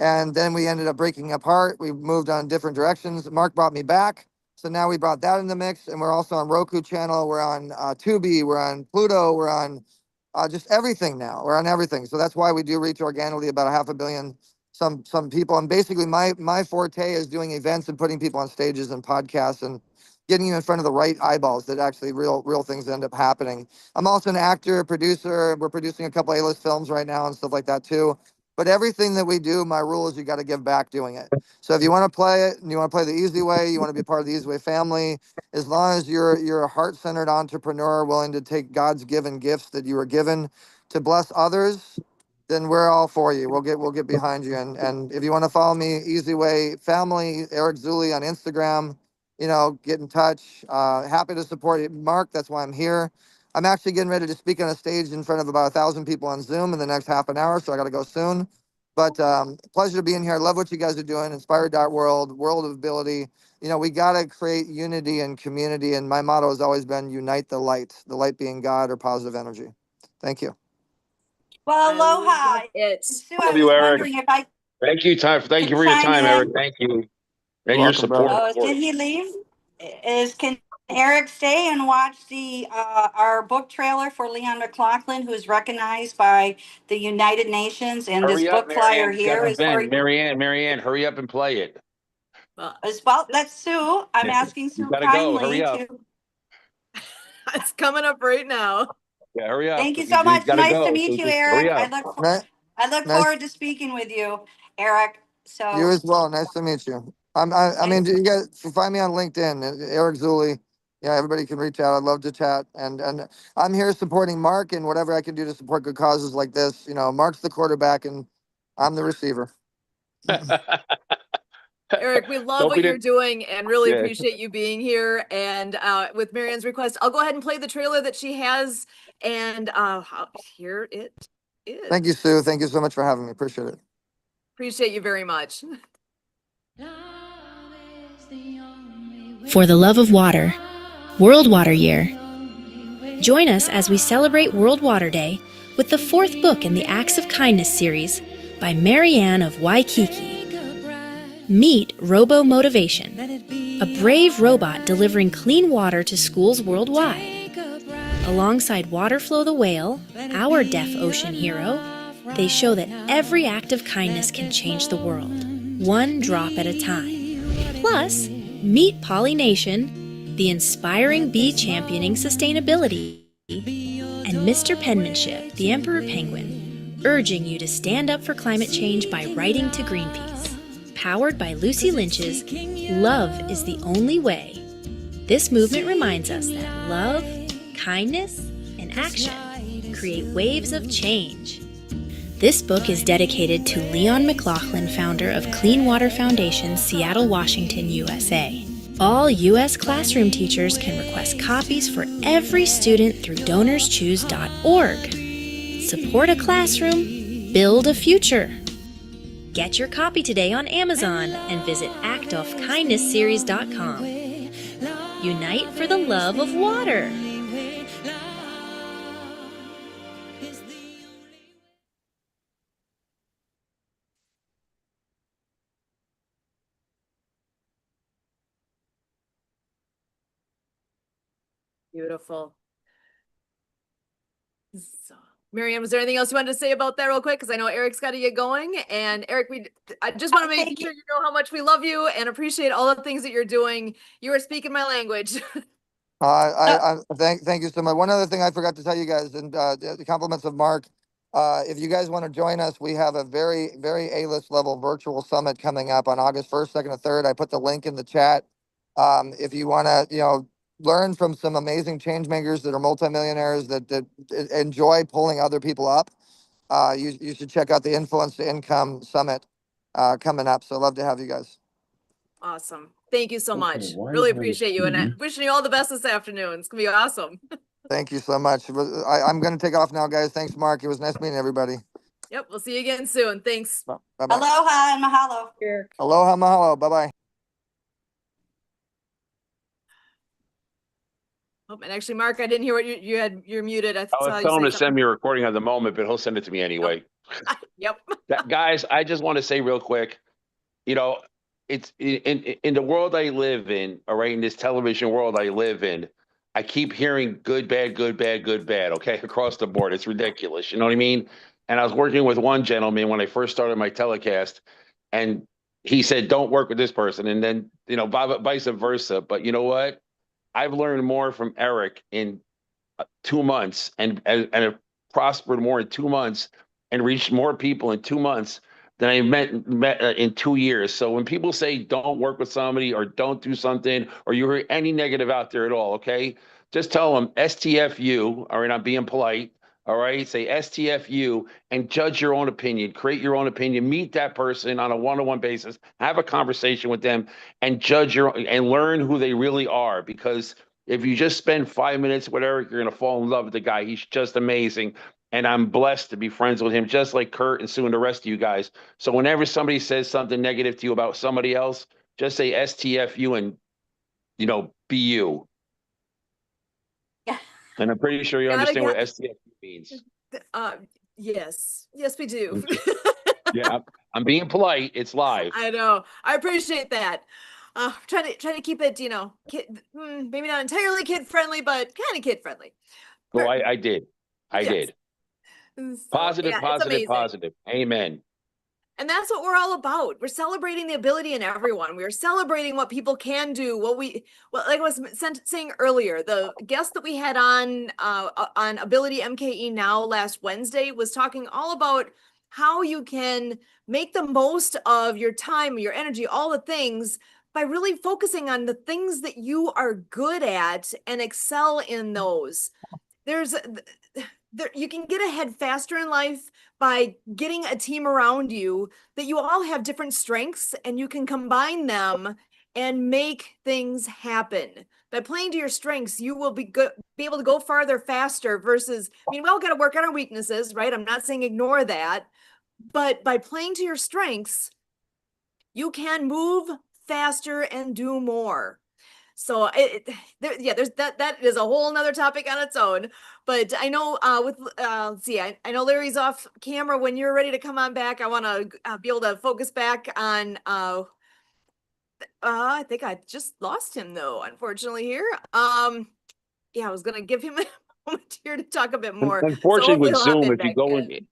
And then we ended up breaking apart. We moved on different directions. Mark brought me back. So now we brought that in the mix. And we're also on Roku channel. We're on Tubi. We're on Pluto. We're on just everything now. We're on everything. So that's why we do reach organically about 500 million some people. And basically my forte is doing events and putting people on stages and podcasts and getting you in front of the right eyeballs that actually real things end up happening. I'm also an actor, producer. We're producing a couple A-list films right now and stuff like that too. But everything that we do, my rule is you got to give back doing it. So if you want to play it and you want to play the easy way, you want to be part of the Easy Way family, as long as you're a heart-centered entrepreneur willing to take God's given gifts that you were given to bless others, then we're all for you. We'll get behind you. And if you want to follow me, Easy Way Family, Eric Zuley on Instagram, get in touch. Happy to support you, Mark. That's why I'm here. I'm actually getting ready to speak on a stage in front of about 1,000 people on Zoom in the next half an hour, so I got to go soon. But pleasure to be in here. I love what you guys are doing. Inspired.world, World of Ability. We got to create unity and community. And my motto has always been unite the light being God or positive energy. Thank you. Well, aloha. Sue, I was wondering if I Thank you can for your chime time, in. Eric. Thank you. And your Welcome, support. brother. Oh, did he leave? Can Eric, stay and watch the our book trailer for Leon McLaughlin, who's recognized by the United Nations. And this Hurry up, book flyer Marianne. here is for Marianne, hurry up and play it. well, that's Sue. I'm asking You Sue gotta go. kindly Hurry up. to. It's coming up right now. Yeah, hurry up. Thank you so much. gotta Nice go. to meet So you, just Eric. hurry up. I look Nice. forward to speaking with you, Eric. So You as well. Nice to meet you. I mean, you guys find me on LinkedIn, Eric Zulli. Yeah, everybody can reach out. I'd love to chat. And I'm here supporting Mark and whatever I can do to support good causes like this. You know, Mark's the quarterback and I'm the receiver. Eric, we love Don't what be you're the- doing and really Yeah. appreciate you being here. And with Marianne's request, I'll go ahead and play the trailer that she has. And here it is. Thank you, Sue. Thank you so much for having me. Appreciate it. Appreciate you very much. For the love of water, World Water Year. Join us as we celebrate World Water Day with the 4th book in the Acts of Kindness series by Marianne of Waikiki. Meet Robo Motivation, a brave robot delivering clean water to schools worldwide. Alongside Waterflow the whale, our deaf ocean hero, they show that every act of kindness can change the world, one drop at a time. Plus, meet Pollination, the inspiring bee championing sustainability, and Mr. Penmanship, the Emperor Penguin, urging you to stand up for climate change by writing to Greenpeace. Powered by Lucy Lynch's Love is the Only Way. This movement reminds us that love, kindness, and action create waves of change. This book is dedicated to Leon McLaughlin, founder of Clean Water Foundation, Seattle, Washington, USA. All U.S. classroom teachers can request copies for every student through DonorsChoose.org. Support a classroom, build a future. Get your copy today on Amazon and visit actofkindnessseries.com. Unite for the love of water. Beautiful. So, Marianne, was there anything else you wanted to say about that real quick? Because I know Eric's got to get going. And Eric, I just want to make sure you know how much we love you and appreciate all the things that you're doing. You are speaking my language. Thank you so much. One other thing I forgot to tell you guys, and the compliments of Mark. If you guys want to join us, we have a very, very A-list level virtual summit coming up on August 1st, 2nd, and 3rd. I put the link in the chat. If you want to, learn from some amazing change makers that are multimillionaires that enjoy pulling other people up, you should check out the Influence to Income Summit coming up. So love to have you guys. Awesome. Thank you so Okay, much. why Really is my appreciate you and wishing you all the best this afternoon. It's going to be awesome. Thank you so much. I'm going to take off now, guys. Thanks, Mark. It was nice meeting everybody. Yep. We'll see you again soon. Thanks. Bye-bye. aloha and mahalo. Aloha, mahalo. Bye-bye. Oh, and actually, Mark, I didn't hear what you're muted. I I saw was you telling him say to send me a recording at the moment, but he'll send it to me anyway. something. Yep. Guys, I just want to say real quick, it's in the world I live in, all right, in this television world I live in, I keep hearing good, bad, good, bad, good, bad, okay, across the board. It's ridiculous. You know what I mean? And I was working with one gentleman when I first started my telecast, and he said, don't work with this person. And then, vice versa. But you know what? I've learned more from Eric in 2 months and have prospered more in 2 months and reached more people in 2 months than I met in 2 years. So when people say don't work with somebody or don't do something or you hear any negative out there at all, okay, just tell them STFU. All right, I'm being polite. All right, say STFU and judge your own opinion, create your own opinion, meet that person on a one-on-one basis, have a conversation with them and judge and learn who they really are. Because if you just spend 5 minutes with Eric, you're going to fall in love with the guy. He's just amazing. And I'm blessed to be friends with him, just like Kurt and Sue and the rest of you guys. So whenever somebody says something negative to you about somebody else, just say STFU and, be you. Yeah. And I'm pretty sure you understand what STFU means. Yes, we do. Yeah, I'm being polite. It's live. I know. I appreciate that. trying to keep it, maybe not entirely kid friendly, but kind of kid friendly. Oh, I did. I Yes. did. So, Positive, yeah, it's positive, amazing. positive. Amen. And that's what we're all about. We're celebrating the ability in everyone. We're celebrating what people can do. Like I was saying earlier, the guest that we had on Ability MKE Now last Wednesday was talking all about how you can make the most of your time, your energy, all the things by really focusing on the things that you are good at and excel in those. You can get ahead faster in life by getting a team around you that you all have different strengths and you can combine them and make things happen. By playing to your strengths, you will be able to go farther faster versus, we all got to work on our weaknesses, right? I'm not saying ignore that, but by playing to your strengths, you can move faster and do more. So there's that is a whole nother topic on its own. But I know let's see, I know Larry's off camera. When you're ready to come on back, I want to be able to focus back on. I think I just lost him though, unfortunately here. Yeah, I was gonna give him a moment here to talk a bit more. Unfortunately, with he'll hop Zoom, in if you back go in. in,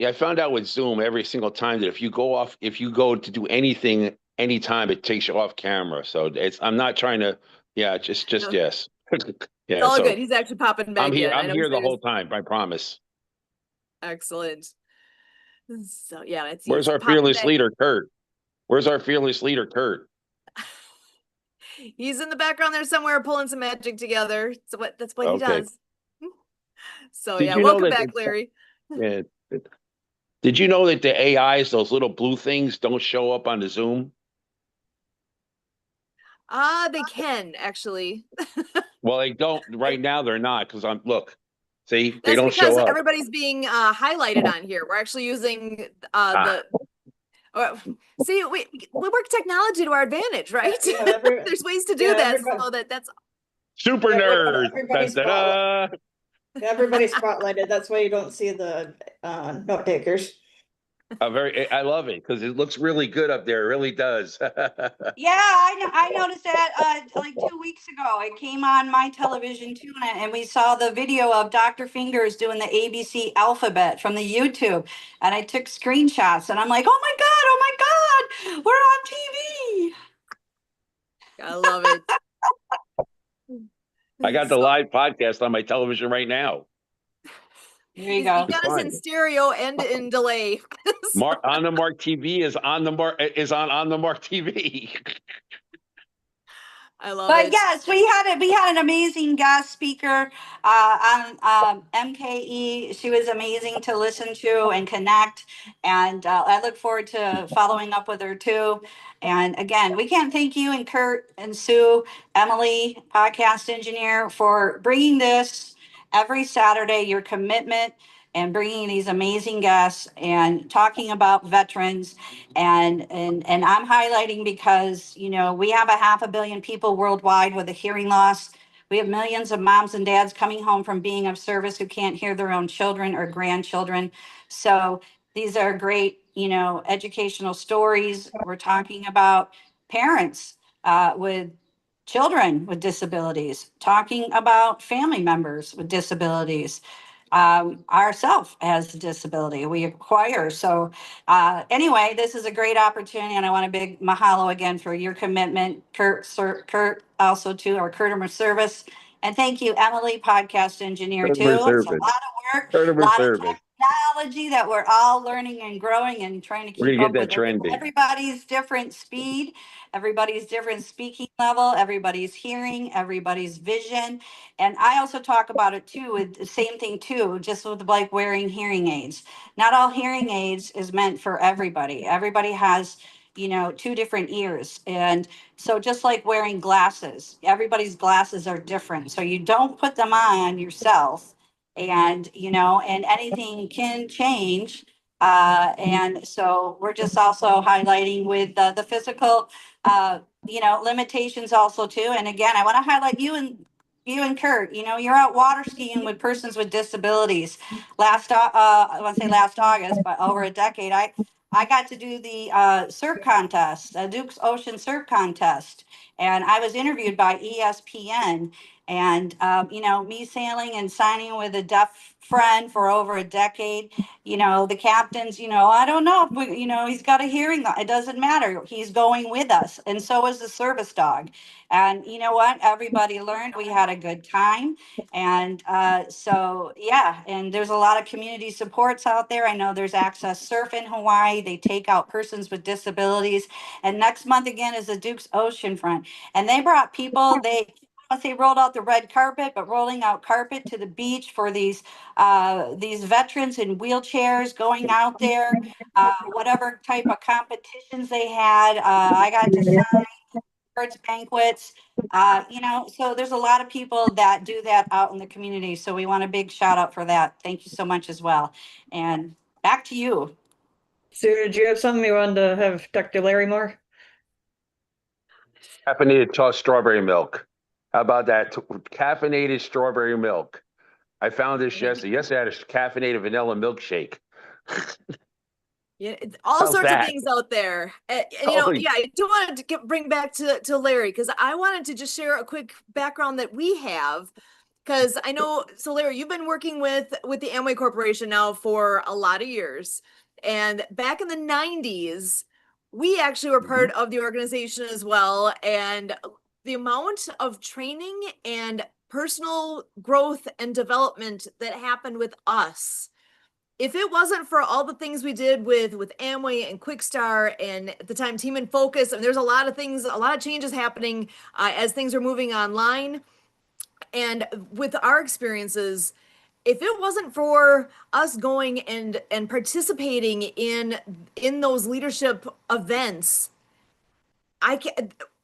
I found out with Zoom every single time that if you go to do anything anytime, it takes you off camera. So I'm not trying to, just No, yes. it's Yeah, all so good. He's actually popping back I'm here. in. I I'm know here the he's whole time. I promise. excellent. So yeah, Where's he's our popping fearless back. leader, Kurt? Where's our fearless leader, Kurt? He's in the background there somewhere pulling some magic together. So that's what he Okay. does. So Did yeah, you know welcome that? back, Larry. Yeah. Did you know that the AIs, those little blue things, don't show up on the Zoom? They can actually. Well, they don't right now. They're not because see, they That's don't because show up. everybody's being highlighted on here. We're actually using see, we work technology to our advantage, right? Yeah, There's ways to do that so that's Super nerd. Everybody's Da-da-da. everybody's spotlighted. That's why you don't see the note takers. I love it because it looks really good up there. It really does. Yeah, I noticed that like 2 weeks ago. It came on my television too, and we saw the video of Dr. Fingers doing the ABC alphabet from the YouTube. And I took screenshots, and I'm like, oh my God, we're on TV. I love it. I got the live podcast on my television right now. There you go. You got us in stereo and in delay. On the Mark TV is on the Mark TV. I love But it. yes, we had an amazing guest speaker on MKE. She was amazing to listen to and connect, and I look forward to following up with her too. And again, we can't thank you and Kurt and Sue, Emily, podcast engineer, for bringing this every Saturday. Your commitment and bringing these amazing guests and talking about veterans and I'm highlighting because we have 500 million people worldwide with a hearing loss. We have millions of moms and dads coming home from being of service who can't hear their own children or grandchildren. So these are great educational stories. We're talking about parents with children with disabilities, talking about family members with disabilities. Ourself has a disability we acquire. So anyway, this is a great opportunity, and I want a big mahalo again for your commitment, Kurt, also to our Kurtimer service. And thank you, Emily, podcast engineer, too. It's a lot of work, a lot of technology that we're all learning and growing and trying to keep up with everybody's different speed, everybody's different speaking level, everybody's hearing, everybody's vision. And I also talk about it too, with the same thing too, just with like wearing hearing aids. Not all hearing aids is meant for everybody. Everybody has, two different ears. And so just like wearing glasses, everybody's glasses are different. So you don't put them on yourself and, and anything can change. And so we're just also highlighting with the physical, limitations also too. And again, I want to highlight you and Kurt, you're out water skiing with persons with disabilities. I want to say last August, but over a decade, I got to do the surf contest, Duke's Ocean Surf Contest, and I was interviewed by ESPN. And me sailing and signing with a deaf friend for over a decade. The captains. I don't know if he's got a hearing. It doesn't matter. He's going with us, and so is the service dog. And you know what? Everybody learned. We had a good time. And so, yeah, and there's a lot of community supports out there. I know there's Access Surf in Hawaii. They take out persons with disabilities. And next month again is the Duke's Ocean Front. And they brought people, they rolled out the red carpet, but rolling out carpet to the beach for these veterans in wheelchairs going out there, whatever type of competitions they had. I got to sign birds banquets. So there's a lot of people that do that out in the community. So we want a big shout out for that. Thank you so much as well. And back to you. Sue, did you have something you wanted to have Dr. Larry Moore? Caffeinated strawberry milk. How about that? Caffeinated strawberry milk. I found this yesterday. Yesterday I had a caffeinated vanilla milkshake. Yeah, it's all How's sorts that? of things out there. And, Totally. I do want to bring back to Larry, because I wanted to just share a quick background that we have. Because I know, so Larry, you've been working with the Amway Corporation now for a lot of years. And back in the 90s, we actually were part of the organization as well. And the amount of training and personal growth and development that happened with us, if it wasn't for all the things we did with Amway and Quickstar and at the time Team in Focus, and there's a lot of things, a lot of changes happening as things are moving online. And with our experiences, if it wasn't for us going and participating in those leadership events,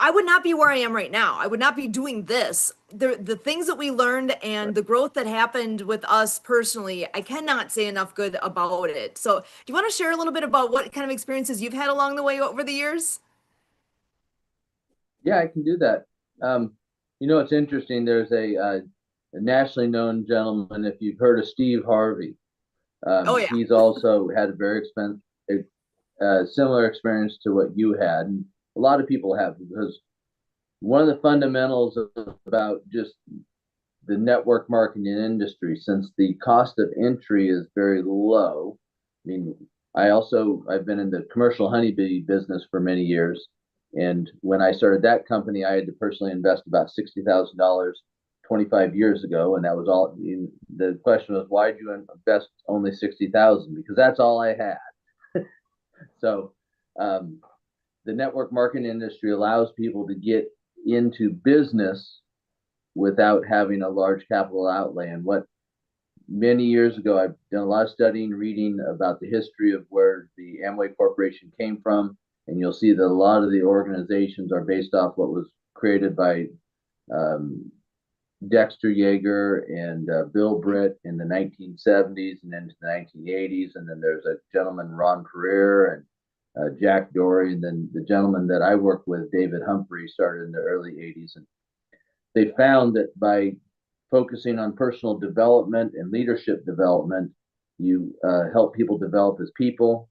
I would not be where I am right now. I would not be doing this. The things that we learned and the growth that happened with us personally, I cannot say enough good about it. So do you want to share a little bit about what kind of experiences you've had along the way over the years? Yeah, I can do that. It's interesting. There's a nationally known gentleman, if you've heard of Steve Harvey. Oh, yeah. He's also had a very similar experience to what you had. And a lot of people have, because one of the fundamentals about just the network marketing industry, since the cost of entry is very low. I mean, I've been in the commercial honeybee business for many years. And when I started that company, I had to personally invest about $60,000 25 years ago. And that was all. The question was, why did you invest only $60,000? Because that's all I had. So the network marketing industry allows people to get into business without having a large capital outlay. And what many years ago, I've done a lot of studying, reading about the history of where the Amway Corporation came from. And you'll see that a lot of the organizations are based off what was created by Dexter Yeager and Bill Britt in the 1970s and into the 1980s. And then there's a gentleman, Ron Pereira, and Jack Dory. And then the gentleman that I work with, David Humphrey, started in the early 80s. And they found that by focusing on personal development and leadership development, you help people develop as people,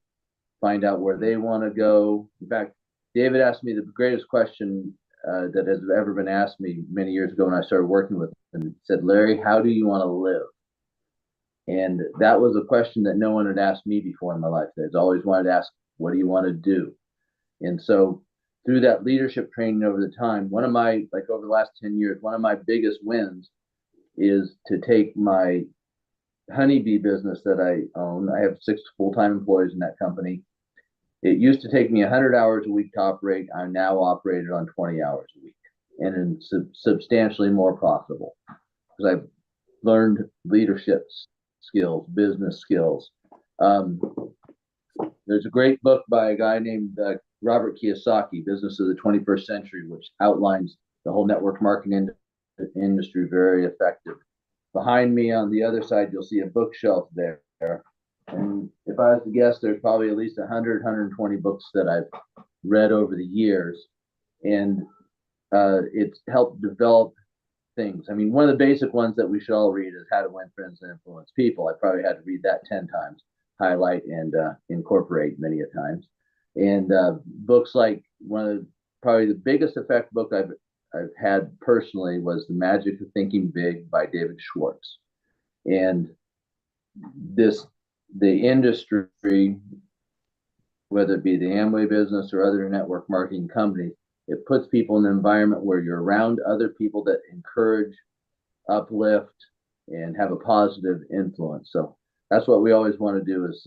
find out where they want to go. In fact, David asked me the greatest question that has ever been asked me many years ago when I started working with him. He said, Larry, how do you want to live? And that was a question that no one had asked me before in my life. They've always wanted to ask, what do you want to do? And so through that leadership training over the time, over the last 10 years, one of my biggest wins is to take my honeybee business that I own. I have 6 full-time employees in that company. It used to take me 100 hours a week to operate. I now operate it on 20 hours a week, and it's substantially more profitable because I've learned leadership skills, business skills. There's a great book by a guy named Robert Kiyosaki, Business of the 21st Century, which outlines the whole network marketing industry very effective. Behind me on the other side, you'll see a bookshelf there. And if I was to guess, there's probably at least 100, 120 books that I've read over the years. And it's helped develop things. I mean, one of the basic ones that we should all read is How to Win Friends and Influence People. I probably had to read that 10 times. highlight and incorporate many a times. And books like probably the biggest effect book I've had personally was The Magic of Thinking Big by David Schwartz. And the industry, whether it be the Amway business or other network marketing companies, it puts people in an environment where you're around other people that encourage, uplift, and have a positive influence. So that's what we always want to do is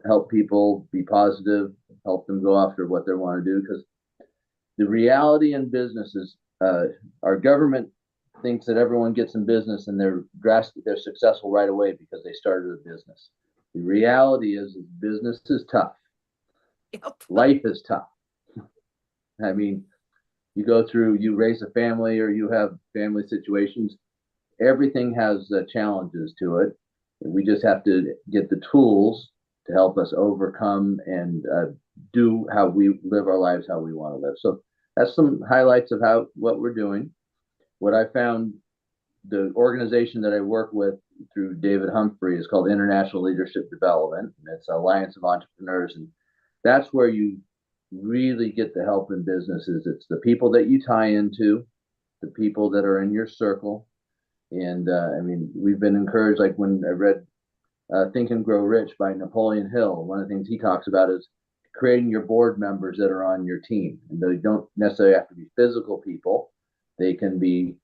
help people be positive, help them go after what they want to do. Because the reality in business is our government thinks that everyone gets in business and they're successful right away because they started a business. The reality is business is tough. Yep. Life is tough. I mean, you raise a family or you have family situations, everything has challenges to it. We just have to get the tools to help us overcome and do how we live our lives, how we want to live. So that's some highlights of what we're doing. What I found, the organization that I work with through David Humphrey is called International Leadership Development. And it's an alliance of entrepreneurs. And that's where you really get the help in businesses. It's the people that you tie into, the people that are in your circle. And I mean, we've been encouraged, like when I read Think and Grow Rich by Napoleon Hill, one of the things he talks about is creating your board members that are on your team. And they don't necessarily have to be physical people. They can be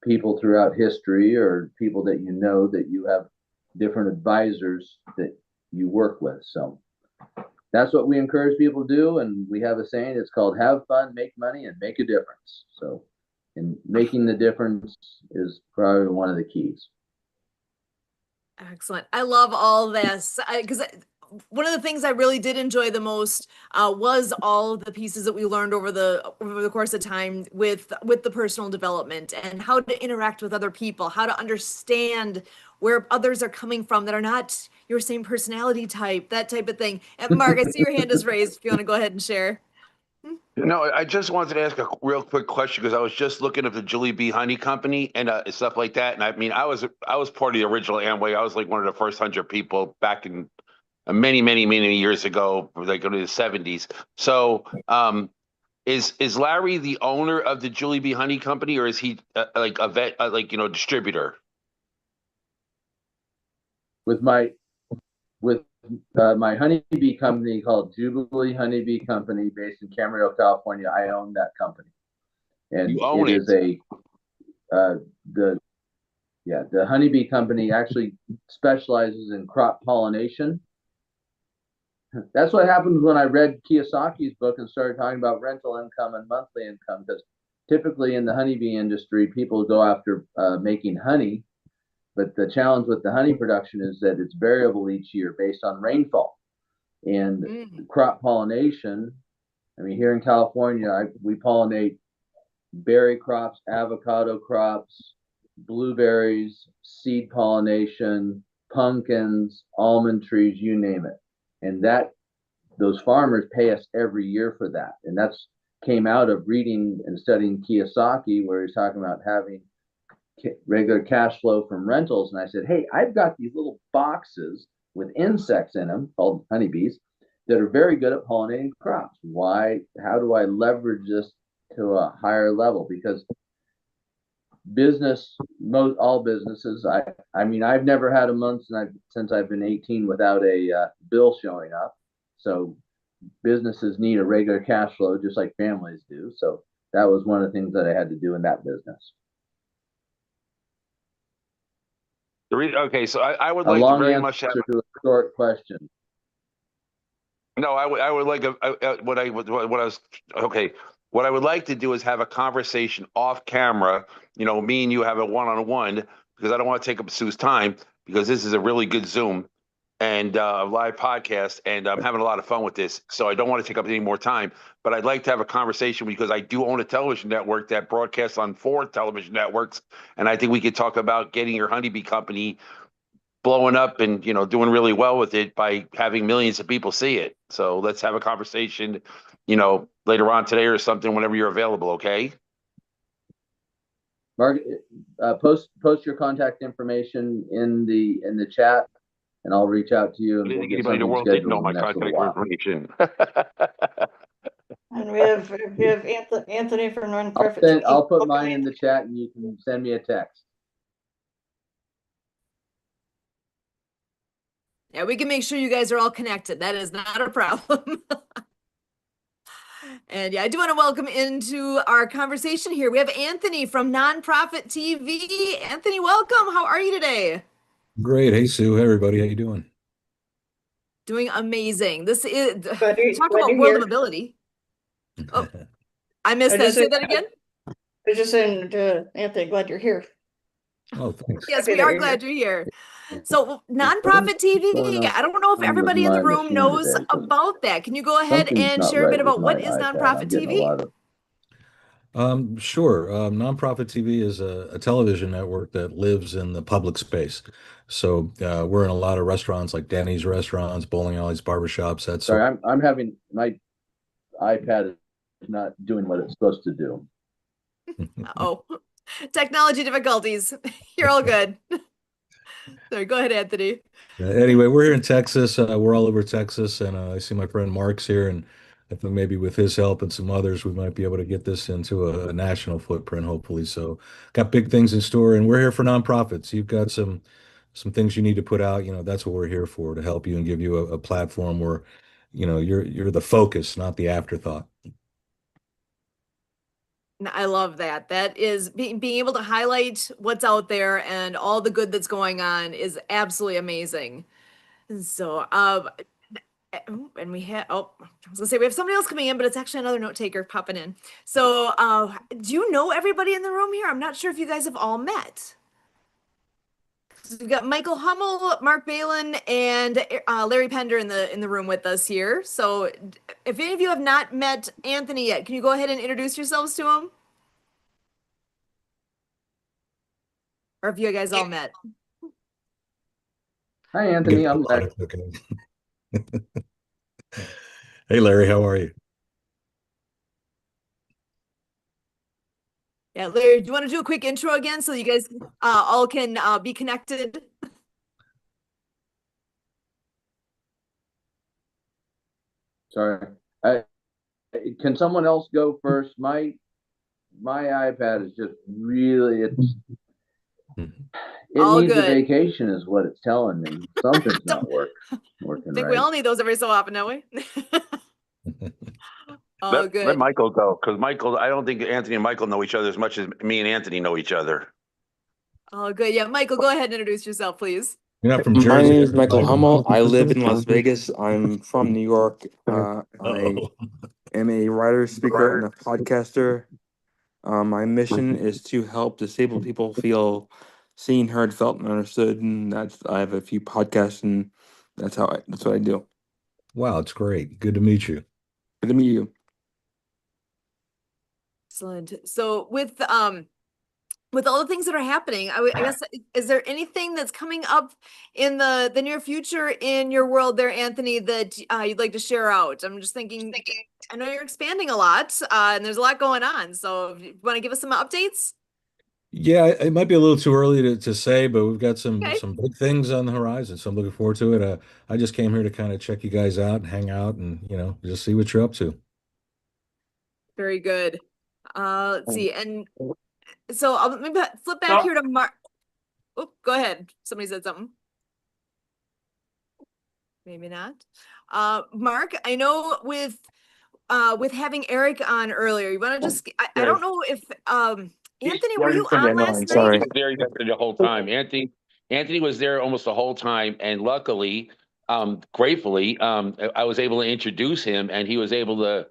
people throughout history or people that you know that you have different advisors that you work with. So that's what we encourage people to do. And we have a saying, it's called have fun, make money, and make a difference. So, and making the difference is probably one of the keys. Excellent. I love all this because one of the things I really did enjoy the most was all the pieces that we learned over the course of time with the personal development and how to interact with other people, how to understand where others are coming from that are not your same personality type, that type of thing. And Mark, I see your hand is raised. If you want to go ahead and share. No, I just wanted to ask a real quick question because I was just looking at the Julie B. Honey Company and stuff like that. And I mean, I was part of the original Amway. I was like one of the first 100 people back in many years ago, like in the 70s. So, is Larry the owner of the Julie B. Honey Company, or is he like a vet, distributor? With my honeybee company called Jubilee Honeybee Company, based in Camarillo, California, I own that company, and You own it is the honeybee company actually specializes in crop pollination. That's what happened when I read Kiyosaki's book and started talking about rental income and monthly income, because typically in the honeybee industry, people go after making honey. But the challenge with the honey production is that it's variable each year based on rainfall. And crop pollination, I mean, here in California, we pollinate berry crops, avocado crops, blueberries, seed pollination, pumpkins, almond trees, you name it. And those farmers pay us every year for that. And that's came out of reading and studying Kiyosaki, where he's talking about having regular cash flow from rentals. And I said, hey, I've got these little boxes with insects in them called honeybees that are very good at pollinating crops. How do I leverage this to a higher level? Because all businesses, I mean, I've never had a month since I've been 18 without a bill showing up. So businesses need a regular cash flow just like families do. So that was one of the things that I had to do in that business. Okay, so I would like to very much have to a short question. No, I would like what I would like to do is have a conversation off camera. Me and you have a one-on-one, because I don't want to take up Sue's time, because this is a really good Zoom and a live podcast, and I'm having a lot of fun with this. So I don't want to take up any more time, but I'd like to have a conversation because I do own a television network that broadcasts on 4 television networks. And I think we could talk about getting your honeybee company blowing up and, doing really well with it by having millions of people see it. So let's have a conversation, later on today or something, whenever you're available. Okay. Mark, post your contact information in the chat. and I'll reach out to you I and we'll didn't think get anybody in the something world didn't scheduled know in my the next little contact while. information. And we have Anthony from Nonprofit. TV. I'll put mine in the chat and you can send me a text. Yeah, we can make sure you guys are all connected. That is not a problem. And yeah, I do want to welcome into our conversation here. We have Anthony from Nonprofit TV. Anthony, welcome. How are you today? Great. Hey, Sue. Hey, everybody. How you doing? Doing amazing. This is Glad you- talk glad about you're World here. of Ability. Oh, I missed I that. just Say said- that again. I was just saying to Anthony, glad you're here. Oh, thanks. Yes, Happy we that are you're glad here. you're here. So Nonprofit TV, I don't know if with everybody in the my room machine knows today, 'cause about that. Can you go ahead something's and not share a bit right with about what my is iPad. Nonprofit I'm getting a TV? lot of Sure. Nonprofit TV is a television network that lives in the public space. So we're in a lot of restaurants like Denny's restaurants, bowling alleys, barbershops. That's Sorry, I'm having my iPad is not doing what it's supposed to do. Oh, technology difficulties. You're all good. Sorry, go ahead, Anthony. Anyway, we're here in Texas. We're all over Texas, and I see my friend Mark's here, and I think maybe with his help and some others, we might be able to get this into a national footprint, hopefully. So, got big things in store, and we're here for nonprofits. You've got some things you need to put out. That's what we're here for, to help you and give you a platform where, you're the focus, not the afterthought. I love that. That is being able to highlight what's out there and all the good that's going on is absolutely amazing. So, and we had, I was gonna say we have somebody else coming in, but it's actually another note taker popping in. So, do you know everybody in the room here? I'm not sure if you guys have all met. So we've got Michael Hummel, Mark Balin, and Larry Pender in the room with us here. So, if any of you have not met Anthony yet, can you go ahead and introduce yourselves to him? Or have you guys all met? Hi, Anthony. I'm back. Okay. Hey, Larry, how are you? Yeah, Larry, do you want to do a quick intro again so you guys all can be connected? Sorry. Can someone else go first? My iPad is just really it All needs a good. vacation is what it's telling me. Something's not working I think right. we all need those every so often, don't we? All Let good. Michael go, because Michael, I don't think Anthony and Michael know each other as much as me and Anthony know each other. All good. Yeah, Michael, go ahead and introduce yourself, please. You're not from My Jersey. name is Michael Hummel. I live in Las Vegas. I'm from New York. I Oh. am a writer, speaker, and a podcaster. My mission is to help disabled people feel seen, heard, felt, and understood. And I have a few podcasts, and that's what I do. Wow, it's great. Good to meet you. Good to meet you. Excellent. So with all the things that are happening, I guess, is there anything that's coming up in the near future in your world there, Anthony, that you'd like to share out? I'm just thinking, I know you're expanding a lot, and there's a lot going on. So if you want to give us some updates? Yeah, it might be a little too early to say, but we've got some Okay. big things on the horizon, so I'm looking forward to it. I just came here to kind of check you guys out and hang out and, just see what you're up to. Very good. Let's see. And so I'll maybe flip back here to Mark. Oh, go ahead. Somebody said something. Maybe not. Mark, I know with having Eric on earlier, you want to just, I don't know if, Anthony, were you on last night? Sorry. He was there the whole time. Anthony was there almost the whole time, and luckily, gratefully, I was able to introduce him, and he was able to,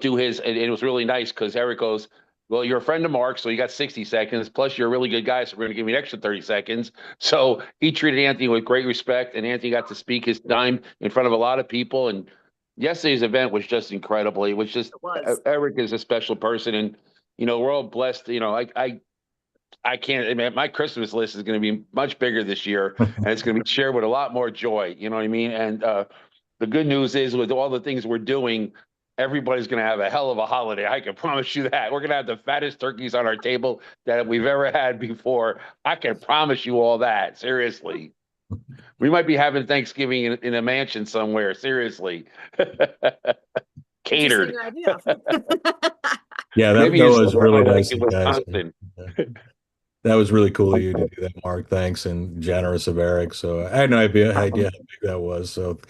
do his. And it was really nice because Eric goes, "Well, you're a friend of Mark, so you got 60 seconds. Plus, you're a really good guy, so we're going to give you an extra 30 seconds." So he treated Anthony with great respect, and Anthony got to speak his time in front of a lot of people. And yesterday's event was just incredible. It was just Eric is a special person, and we're all blessed. I can't, I mean, my Christmas list is going to be much bigger this year, and it's going to be shared with a lot more joy. You know what I mean? And the good news is, with all the things we're doing, everybody's going to have a hell of a holiday. I can promise you that. We're going to have the fattest turkeys on our table that we've ever had before. I can promise you all that. Seriously. We might be having Thanksgiving in a mansion somewhere. Seriously, catered. Interesting idea. Yeah, Maybe that in was really somewhere like nice in of you guys. Wisconsin. Yeah. That was really cool of you to do that, Mark. Thanks, and generous of Eric. So I had no idea how big that was. So,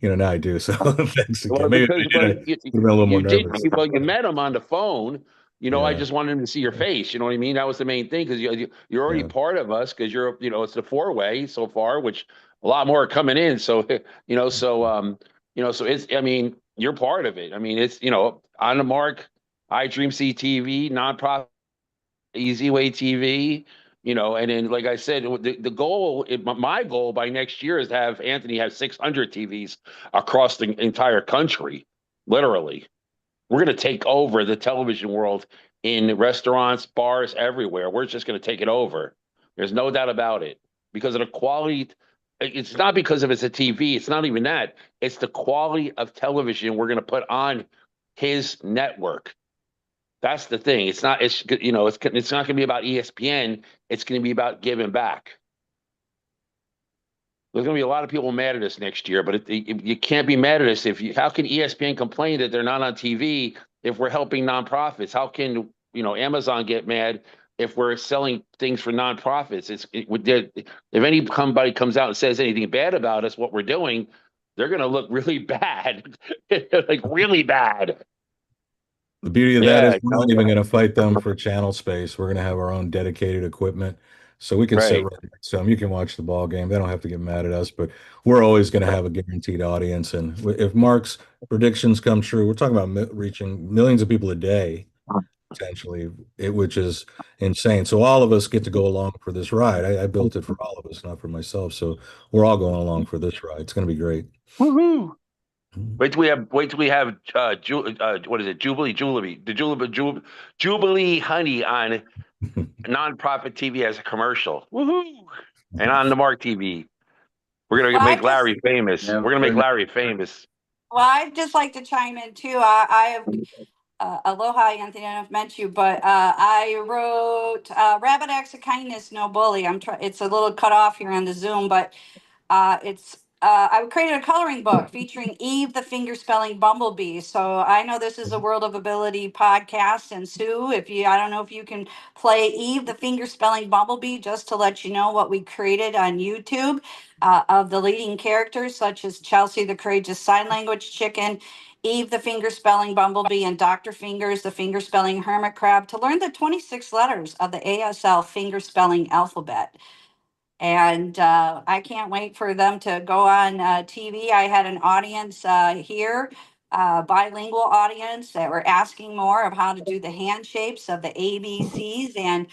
now I do. So thanks again. Well, Maybe because if I did, I would have been a little more you did, nervous. well, you met him on the phone. I Yeah. just wanted him to see your face. You know what I mean? That was the main thing because you're already Yeah. part of us because you're, it's the four-way so far, which a lot more are coming in. So, so it's, I mean, you're part of it. I mean, it's, on the Mark, iDream CTV, nonprofit, Easy Way TV, and then, like I said, the goal, my goal by next year is to have Anthony have 600 TVs across the entire country, literally. We're going to take over the television world in restaurants, bars, everywhere. We're just going to take it over. There's no doubt about it because of the quality. It's not because of it's a TV. It's not even that. It's the quality of television we're going to put on his network. That's the thing. It's not. It's not going to be about ESPN. It's going to be about giving back. There's going to be a lot of people mad at us next year, but you can't be mad at us how can ESPN complain that they're not on TV if we're helping nonprofits? How can Amazon get mad if we're selling things for nonprofits? If anybody comes out and says anything bad about us, what we're doing, they're going to look really bad, like really bad. The beauty of that Yeah, is we're not even going to fight them for channel space. We're going to have our own dedicated equipment. So we can sit Right. right next to them. You can watch the ball game. They don't have to get mad at us, but we're always going to have a guaranteed audience. And if Mark's predictions come true, we're talking about reaching millions of people a day, potentially, which is insane. So all of us get to go along for this ride. I built it for all of us, not for myself. So we're all going along for this ride. It's going to be great. Woohoo! Wait till we have what is it? Jubilee Honey on nonprofit TV as a commercial. Woohoo! And on the Mark TV. We're gonna Well, make Larry famous. Yeah, We're gonna make Larry famous. Well, I'd just like to chime in too. I have aloha, Anthony. I don't know if I've met you, but I wrote Rabbit Acts of Kindness, No Bully. It's a little cut off here on the Zoom, but I created a coloring book featuring Eve, the finger spelling bumblebee. So I know this is a World of Ability podcast, and Sue, I don't know if you can play Eve, the finger spelling bumblebee, just to let you know what we created on YouTube of the leading characters, such as Chelsea, the courageous sign language chicken, Eve, the finger spelling bumblebee, and Dr. Fingers, the finger spelling hermit crab, to learn the 26 letters of the ASL finger spelling alphabet. And I can't wait for them to go on TV. I had an audience here, bilingual audience, that were asking more of how to do the hand shapes of the ABCs. And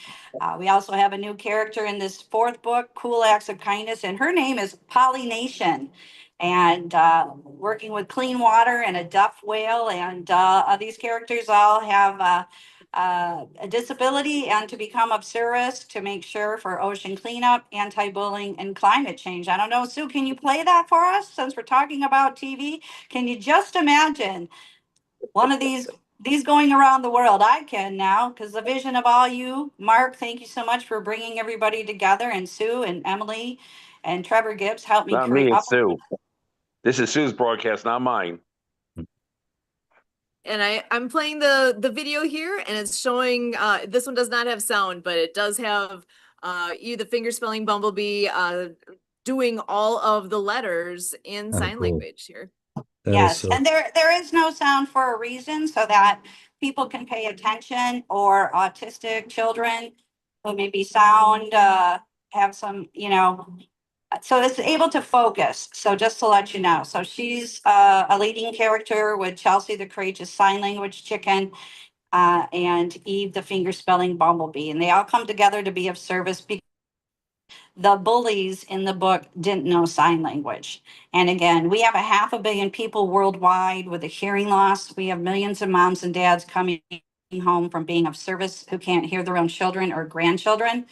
we also have a new character in this fourth book, Cool Acts of Kindness, and her name is Pollination. And working with clean water and a duff whale. And these characters all have a disability and to become of service to make sure for ocean cleanup, anti-bullying, and climate change. I don't know, Sue, can you play that for us since we're talking about TV? Can you just imagine one of these going around the world? I can now, because the vision of all you, Mark, thank you so much for bringing everybody together, and Sue and Emily and Trevor Gibbs helped me Not create. me, it's Sue. This is Sue's broadcast, not mine. And I'm playing the video here, and it's showing, this one does not have sound, but it does have you, the finger spelling bumblebee, doing all of the letters in sign cool. language here. Yes, and there is no sound for a reason, so that people can pay attention, or autistic children who maybe sound have some, so it's able to focus. So just to let you know, so she's a leading character with Chelsea, the courageous sign language chicken, and Eve, the finger spelling bumblebee, and they all come together to be of service. The bullies in the book didn't know sign language. And again, we have 500 million people worldwide with a hearing loss. We have millions of moms and dads coming home from being of service who can't hear their own children or grandchildren.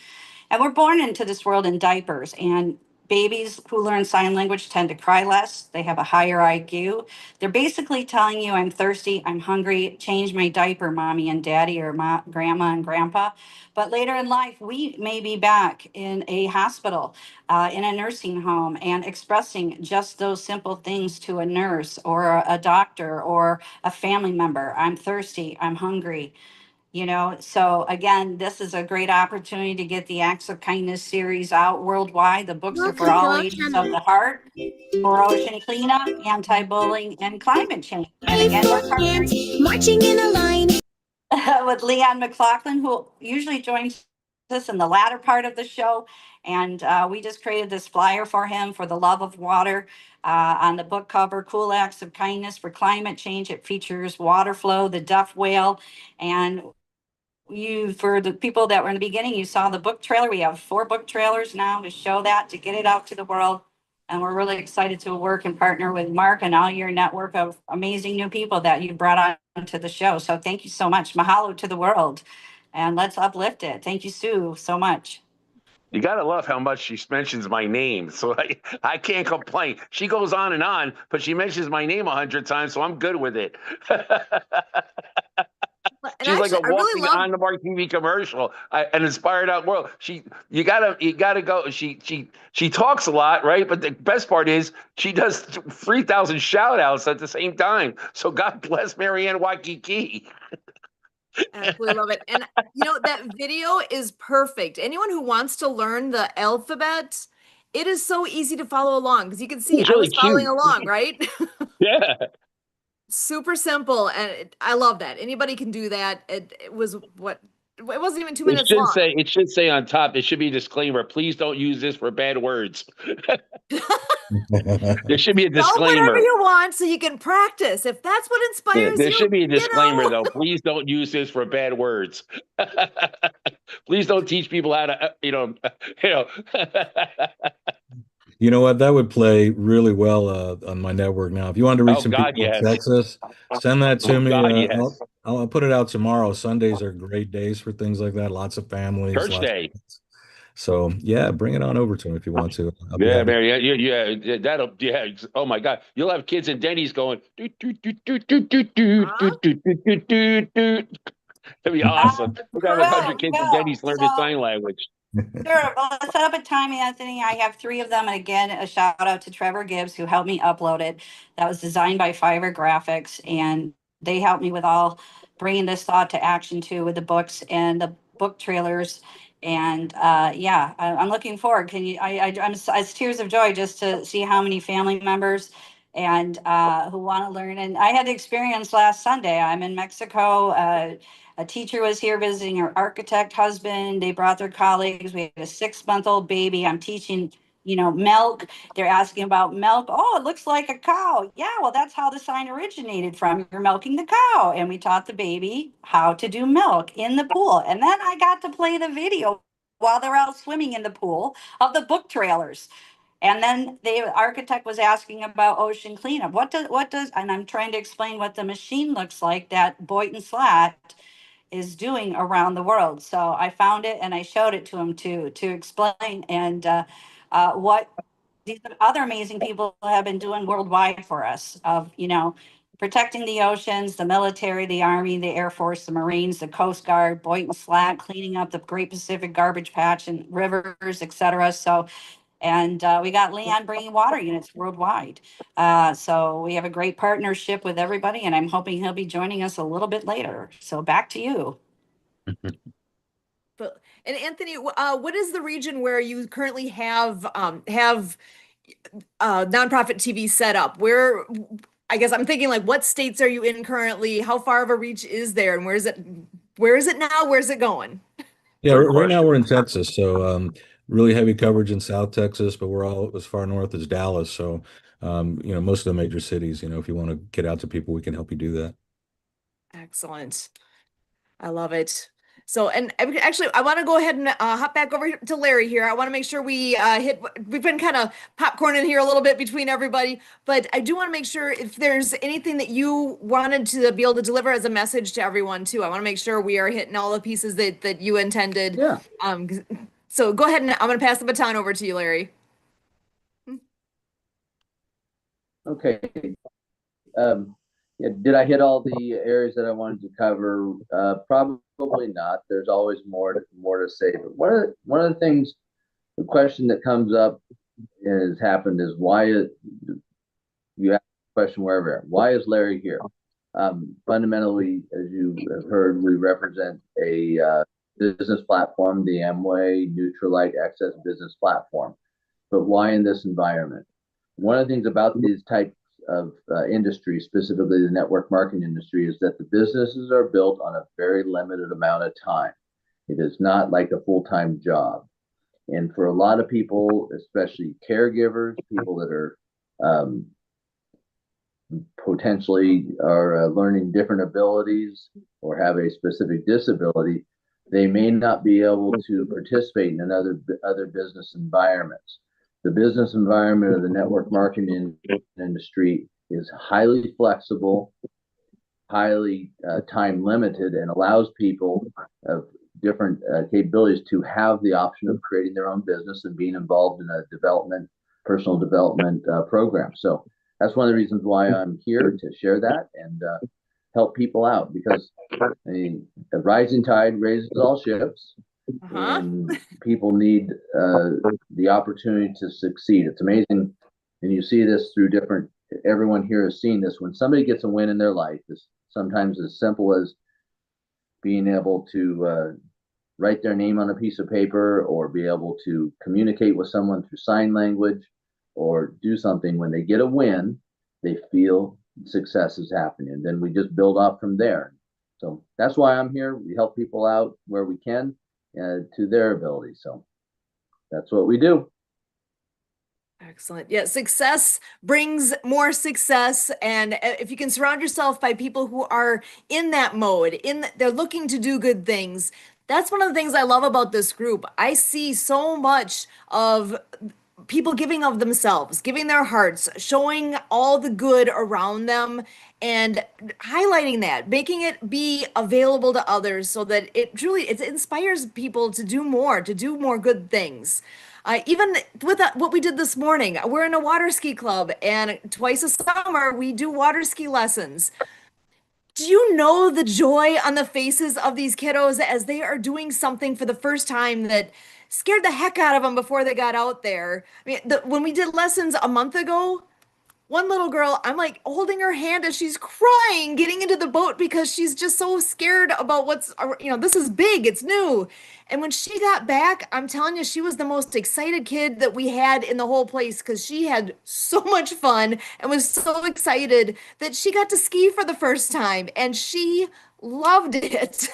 And we're born into this world in diapers. And babies who learn sign language tend to cry less. They have a higher IQ. They're basically telling you, I'm thirsty, I'm hungry, change my diaper, mommy and daddy, or grandma and grandpa. But later in life, we may be back in a hospital, in a nursing home, and expressing just those simple things to a nurse or a doctor or a family member. I'm thirsty, I'm hungry. So again, this is a great opportunity to get the Acts of Kindness series out worldwide. The books are for all ages of the heart, for ocean cleanup, anti-bullying, and climate change. And again, we're partnering Marching in a line. with Leon McLaughlin, who usually joins us in the latter part of the show. And we just created this flyer for him for the love of water. On the book cover, Cool Acts of Kindness for Climate Change. It features water flow, the Duff whale, and for the people that were in the beginning, you saw the book trailer. We have 4 book trailers now to show that, to get it out to the world. And we're really excited to work and partner with Mark and all your network of amazing new people that you brought on to the show. So thank you so much. Mahalo to the world. And let's uplift it. Thank you, Sue, so much. You gotta love how much she mentions my name, so I can't complain. She goes on, but she mentions my name 100 times, so I'm good with it. And She's like a I really walking love on the mark TV commercial, an inspired out world. You gotta go. She talks a lot, right? But the best part is she does 3,000 shout outs at the same time. So God bless Marianne Waikiki. Absolutely love it. And that video is perfect. Anyone who wants to learn the alphabet, it is so easy to follow along because you can see It's I really was following cute. along, right? Yeah. Super simple. And I love that. Anybody can do that. It wasn't even 2 minutes long. It should say on top, it should be a disclaimer. Please don't use this for bad words. There should be a Tell disclaimer. whatever you want so you can practice. If that's what inspires There you, should be a disclaimer though. Please don't use this for bad words. Please don't teach people how to, You know what? That would play really well on my network now. If you want to reach Oh, some God, people yes. in Texas, send that to Oh, me. God, yes. I'll put it out tomorrow. Sundays are great days for things like that. Lots of families. Church day. So yeah, bring it on over to me if you want to. I'll be Yeah, happy. Mary. Yeah. Oh my God, you'll have kids in Denny's going. Doot, doot, doot, doot, doot, doot, doot, doot, doot, doot, doot, doot, doot. That'd be awesome. We're gonna have 100 kids in Denny's learn the sign language. Sure. Well, let's set up a time, Anthony. I have 3 of them. And again, a shout out to Trevor Gibbs, who helped me upload it. That was designed by Fiverr Graphics. And they helped me with all bringing this thought to action too, with the books and the book trailers. And I'm looking forward. I'm it's tears of joy just to see how many family members and who want to learn. And I had the experience last Sunday. I'm in Mexico. A teacher was here visiting her architect husband. They brought their colleagues. We had a 6-month-old baby. I'm teaching, milk. They're asking about milk. Oh, it looks like a cow. Yeah, well, that's how the sign originated from. You're milking the cow. And we taught the baby how to do milk in the pool. And then I got to play the video while they're out swimming in the pool of the book trailers. And then the architect was asking about ocean cleanup. And I'm trying to explain what the machine looks like that Boynton Slat is doing around the world. So I found it and I showed it to him to explain and what these other amazing people have been doing worldwide for us of, protecting the oceans, the military, the Army, the Air Force, the Marines, the Coast Guard, Boynton Slat, cleaning up the Great Pacific Garbage Patch and rivers, etc. So, and we got Leon bringing water units worldwide. So we have a great partnership with everybody, and I'm hoping he'll be joining us a little bit later. So back to you. And Anthony, what is the region where you currently have nonprofit TV set up? Where, I guess I'm thinking like, what states are you in currently? How far of a reach is there, and where is it now? Where's it going? Yeah, right now we're in Texas, so really heavy coverage in South Texas, but we're all as far north as Dallas. So most of the major cities. If you want to get out to people, we can help you do that. Excellent. I love it. So, and actually, I want to go ahead and hop back over to Larry here. I want to make sure we've been kind of popcorning here a little bit between everybody, but I do want to make sure if there's anything that you wanted to be able to deliver as a message to everyone too. I want to make sure we are hitting all the pieces that you intended. Yeah. So go ahead and I'm going to pass the baton over to you, Larry. Okay. Yeah, did I hit all the areas that I wanted to cover? Probably not. There's always more to say. But one of the things, the question that comes up has happened is you ask the question wherever. Why is Larry here? Fundamentally, as you have heard, we represent a business platform, the Amway Neutralite Access Business Platform. But why in this environment? One of the things about these types of industry, specifically the network marketing industry, is that the businesses are built on a very limited amount of time. It is not like a full-time job. And for a lot of people, especially caregivers, people that are potentially are learning different abilities or have a specific disability, they may not be able to participate in other business environments. The business environment of the network marketing industry is highly flexible, highly time limited, and allows people of different capabilities to have the option of creating their own business and being involved in a personal development program. So that's one of the reasons why I'm here, to share that and help people out, because a rising tide raises all ships. And people need the opportunity to succeed. It's amazing, and you see this through everyone here has seen this. When somebody gets a win in their life, it's sometimes as simple as being able to write their name on a piece of paper, or be able to communicate with someone through sign language, or do something. When they get a win, they feel success is happening, and then we just build off from there. So that's why I'm here. We help people out where we can, to their ability. So that's what we do. Excellent. Yeah, success brings more success. And if you can surround yourself by people who are in that mode, they're looking to do good things. That's one of the things I love about this group. I see so much of people giving of themselves, giving their hearts, showing all the good around them, and highlighting that, making it be available to others, so that it inspires people to do more good things. Even with what we did this morning, we're in a water ski club, and twice a summer we do water ski lessons. Do you know the joy on the faces of these kiddos as they are doing something for the first time that scared the heck out of them before they got out there? I mean, when we did lessons a month ago, one little girl, I'm like holding her hand as she's crying, getting into the boat, because she's just so scared about this is big, it's new. And when she got back, I'm telling you, she was the most excited kid that we had in the whole place, because she had so much fun and was so excited that she got to ski for the first time, and she loved it.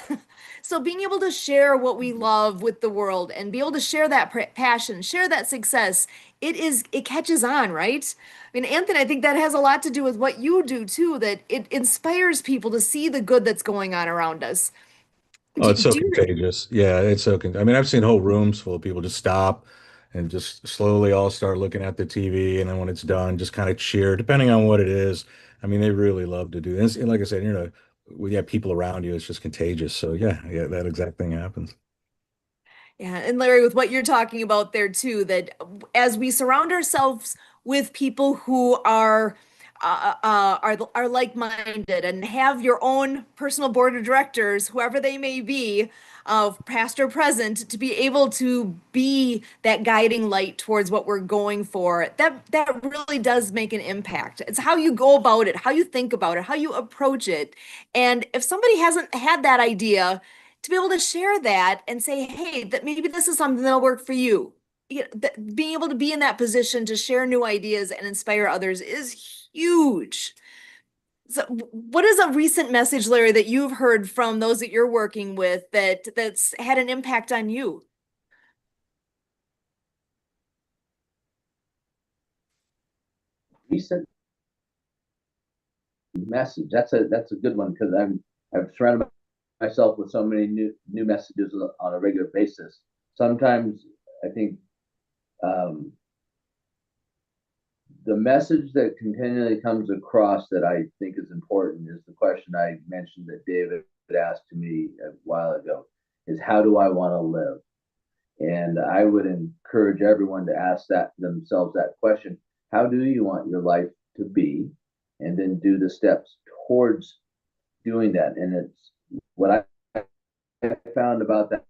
So being able to share what we love with the world, and be able to share that passion, share that success, it catches on, right? I mean, Anthony, I think that has a lot to do with what you do too, that it inspires people to see the good that's going on around us. Oh, it's so Do you- contagious. Yeah, it's so I mean, I've seen whole rooms full of people just stop and just slowly all start looking at the TV, and then when it's done, just kind of cheer, depending on what it is. I mean, they really love to do this. And like I said, when you have people around you, it's just contagious. So yeah, that exact thing happens. Yeah, and Larry, with what you're talking about there too, that as we surround ourselves with people who are like-minded, and have your own personal board of directors, whoever they may be, past or present, to be able to be that guiding light towards what we're going for, that really does make an impact. It's how you go about it, how you think about it, how you approach it. And if somebody hasn't had that idea, to be able to share that and say, hey, that maybe this is something that'll work for you. Being able to be in that position to share new ideas and inspire others is huge. So what is a recent message, Larry, that you've heard from those that you're working with that's had an impact on you? Recent message. That's a good one, because I've surrounded myself with so many new messages on a regular basis. Sometimes I think the message that continually comes across that I think is important is the question I mentioned that David asked to me a while ago, is how do I want to live? And I would encourage everyone to ask themselves that question. How do you want your life to be, and then do the steps towards doing that. And it's what I found about that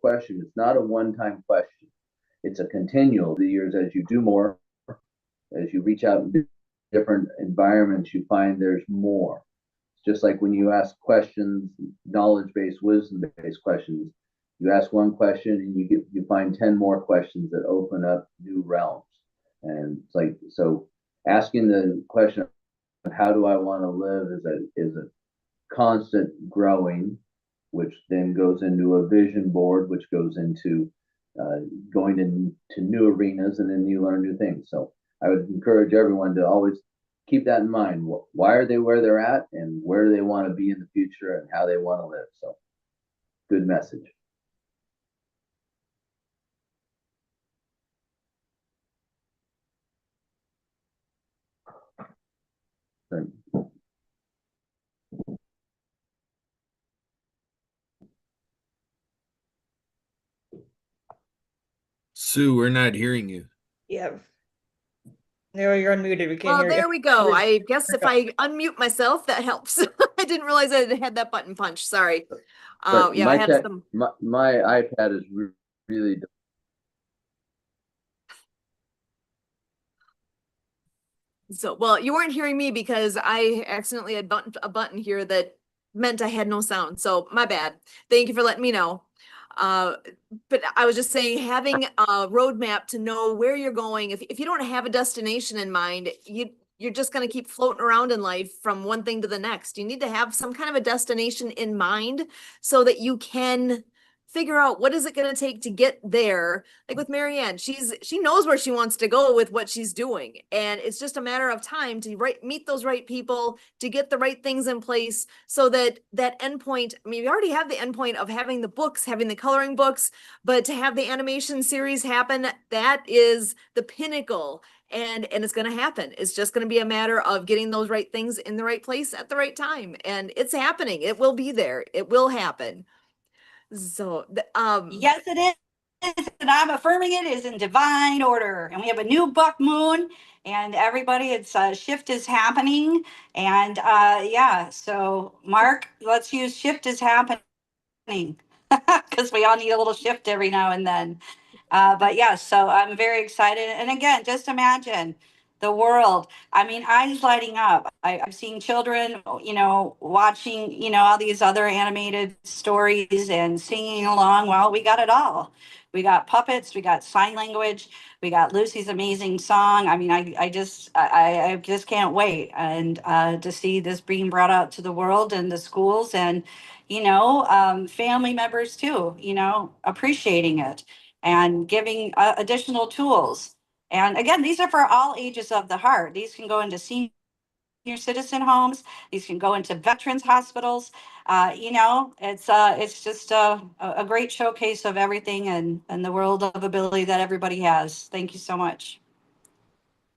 question. It's not a one-time question. It's a continual. The years as you do more, as you reach out in different environments, you find there's more. It's just like when you ask questions, knowledge-based, wisdom-based questions. You ask one question and you find 10 more questions that open up new realms. And it's like, so asking the question of how do I want to live is a constant growing, which then goes into a vision board, which goes into going into new arenas, and then you learn new things. So I would encourage everyone to always keep that in mind. Why are they where they're at, and where do they want to be in the future, and how they want to live? So good message. Sue, we're not hearing you. Yeah. No, you're unmuted. We can't Well, hear you. there we go. I guess if I unmute myself, that helps. I didn't realize I had that button punch. Sorry. Yeah, I had some. My iPad is really. So, well, you weren't hearing me because I accidentally had a button here that meant I had no sound. So my bad. Thank you for letting me know. But I was just saying, having a roadmap to know where you're going. If you don't have a destination in mind, you're just going to keep floating around in life from one thing to the next. You need to have some kind of a destination in mind so that you can figure out what is it going to take to get there. Like with Marianne, she knows where she wants to go with what she's doing. And it's just a matter of time to meet those right people, to get the right things in place so that that endpoint, I mean, we already have the endpoint of having the books, having the coloring books, but to have the animation series happen, that is the pinnacle. And it's going to happen. It's just going to be a matter of getting those right things in the right place at the right time. And it's happening. It will be there. It will happen. So, Yes, it is. And I'm affirming it is in divine order. And we have a new buck moon, and everybody, it's shift is happening. And yeah, so Mark, let's use shift is happening because we all need a little shift every now and then. But yeah, so I'm very excited. And again, just imagine the world. I mean, eyes lighting up. I've seen children, watching, all these other animated stories and singing along. Well, we got it all. We got puppets, we got sign language, we got Lucy's amazing song. I mean, I just can't wait and to see this being brought out to the world and the schools and, family members too, appreciating it and giving additional tools. And again, these are for all ages of the heart. These can go into senior citizen homes. These can go into veterans hospitals. It's just a great showcase of everything and the world of ability that everybody has. Thank you so much.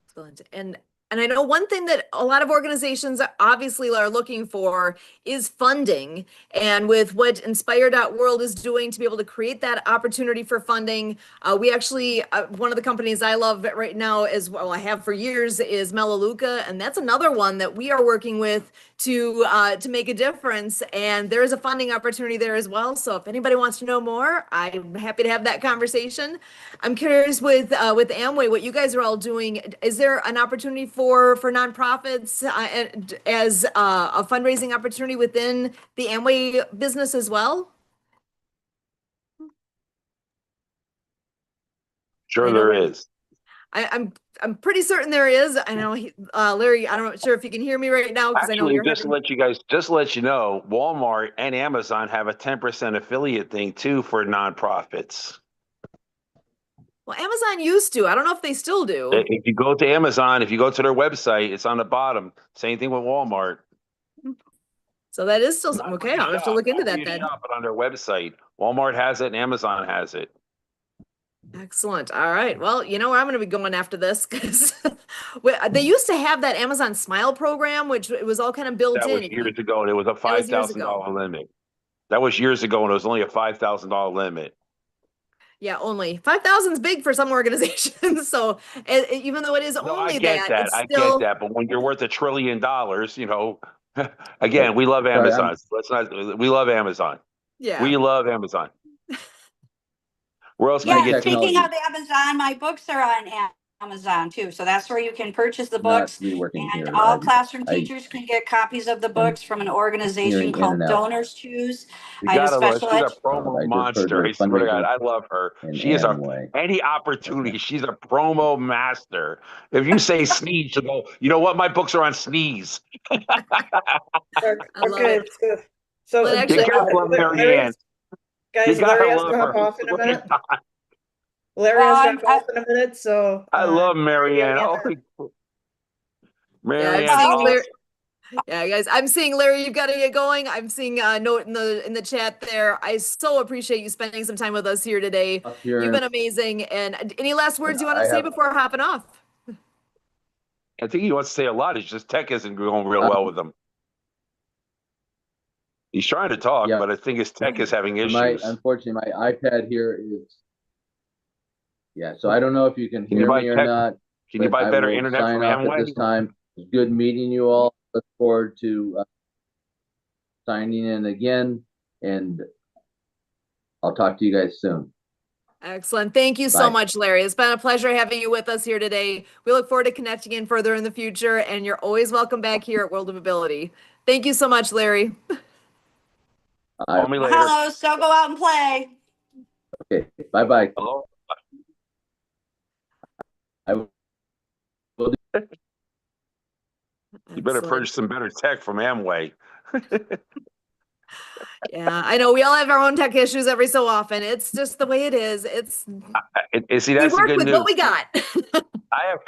Excellent. And I know one thing that a lot of organizations obviously are looking for is funding. And with what Inspire.world is doing to be able to create that opportunity for funding, we actually, one of the companies I love right now as well, I have for years, is Melaleuca. And that's another one that we are working with to make a difference. And there is a funding opportunity there as well. So if anybody wants to know more, I'm happy to have that conversation. I'm curious with Amway, what you guys are all doing. Is there an opportunity for nonprofits as a fundraising opportunity within the Amway business as well? Sure, there is. I'm pretty certain there is. I know, Larry, I'm not sure if you can hear me right now because I know Actually, you're just to let you know, Walmart and Amazon have a 10% affiliate thing too for nonprofits. Well, Amazon used to. I don't know if they still do. If you go to Amazon, if you go to their website, it's on the bottom. Same thing with Walmart. So that is still okay. I'll have to look into that then. Shop it on their website. Walmart has it and Amazon has it. Excellent. All right. Well, you know where I'm going to be going after this because they used to have that Amazon Smile program, which it was all kind of built in. That was years ago, and it was a $5,000 limit. That was years ago, and it was only a $5,000 limit. Yeah, only 5,000 is big for some organizations. So even though it is No, only I get that. it's I still, get that. But when you're worth $1 trillion, you know, again, we love Sorry, Amazon. Let's not. We love Amazon. yeah. We love Amazon. Where else can I Yeah, get speaking technology. of Amazon, my books are on Amazon too. So that's where you can purchase the Not books. reworking And here. all classroom I teachers can get copies of the am books from an organization hearing in called and out. Donors Choose. You I have gotta love. special She's a ed. promo I just heard monster. I the swear to God, fundraising I love her. in She is a Amway. any opportunity. She's a promo master. If you say sneeze, she'll go. You know what? My books are on sneeze. Okay, love it. so Well, actually, You gotta love Marianne. You guys, gotta Larry has to love hop her. off in a minute. I Larry has to Well, hop off in a minute, so. love Marianne. yeah, Oh, Yeah, Marianne. I'm seeing Oh, Larry. Yeah, guys, I'm seeing Larry. You've got to get going. I'm seeing a note in the chat there. I so appreciate you spending some time with us here today. Up here, You've been amazing. And any last words you want I to say have- before hopping off? I think he wants to say a lot. It's just tech isn't going real well with him. He's trying to talk, Yeah. but I think his tech is having My issues. unfortunately, my iPad here is. Yeah, so I don't know if you can Can you hear buy me or tech? not. Can you but buy I better will internet sign from off at Amway? this time. It's good meeting you all. Look forward to signing in again, and I'll talk to you guys soon. Excellent. Thank you so Bye. much, Larry. It's been a pleasure having you with us here today. We look forward to connecting in further in the future, and you're always welcome back here at World of Ability. Thank you so much, Larry. Call me later. Hello, so go out and play. Okay, bye-bye. Hello? You better Excellent. purchase some better tech from Amway. Yeah, I know we all have our own tech issues every so often. It's just the way it is. It's See, we that's the work good with news. what we got. I have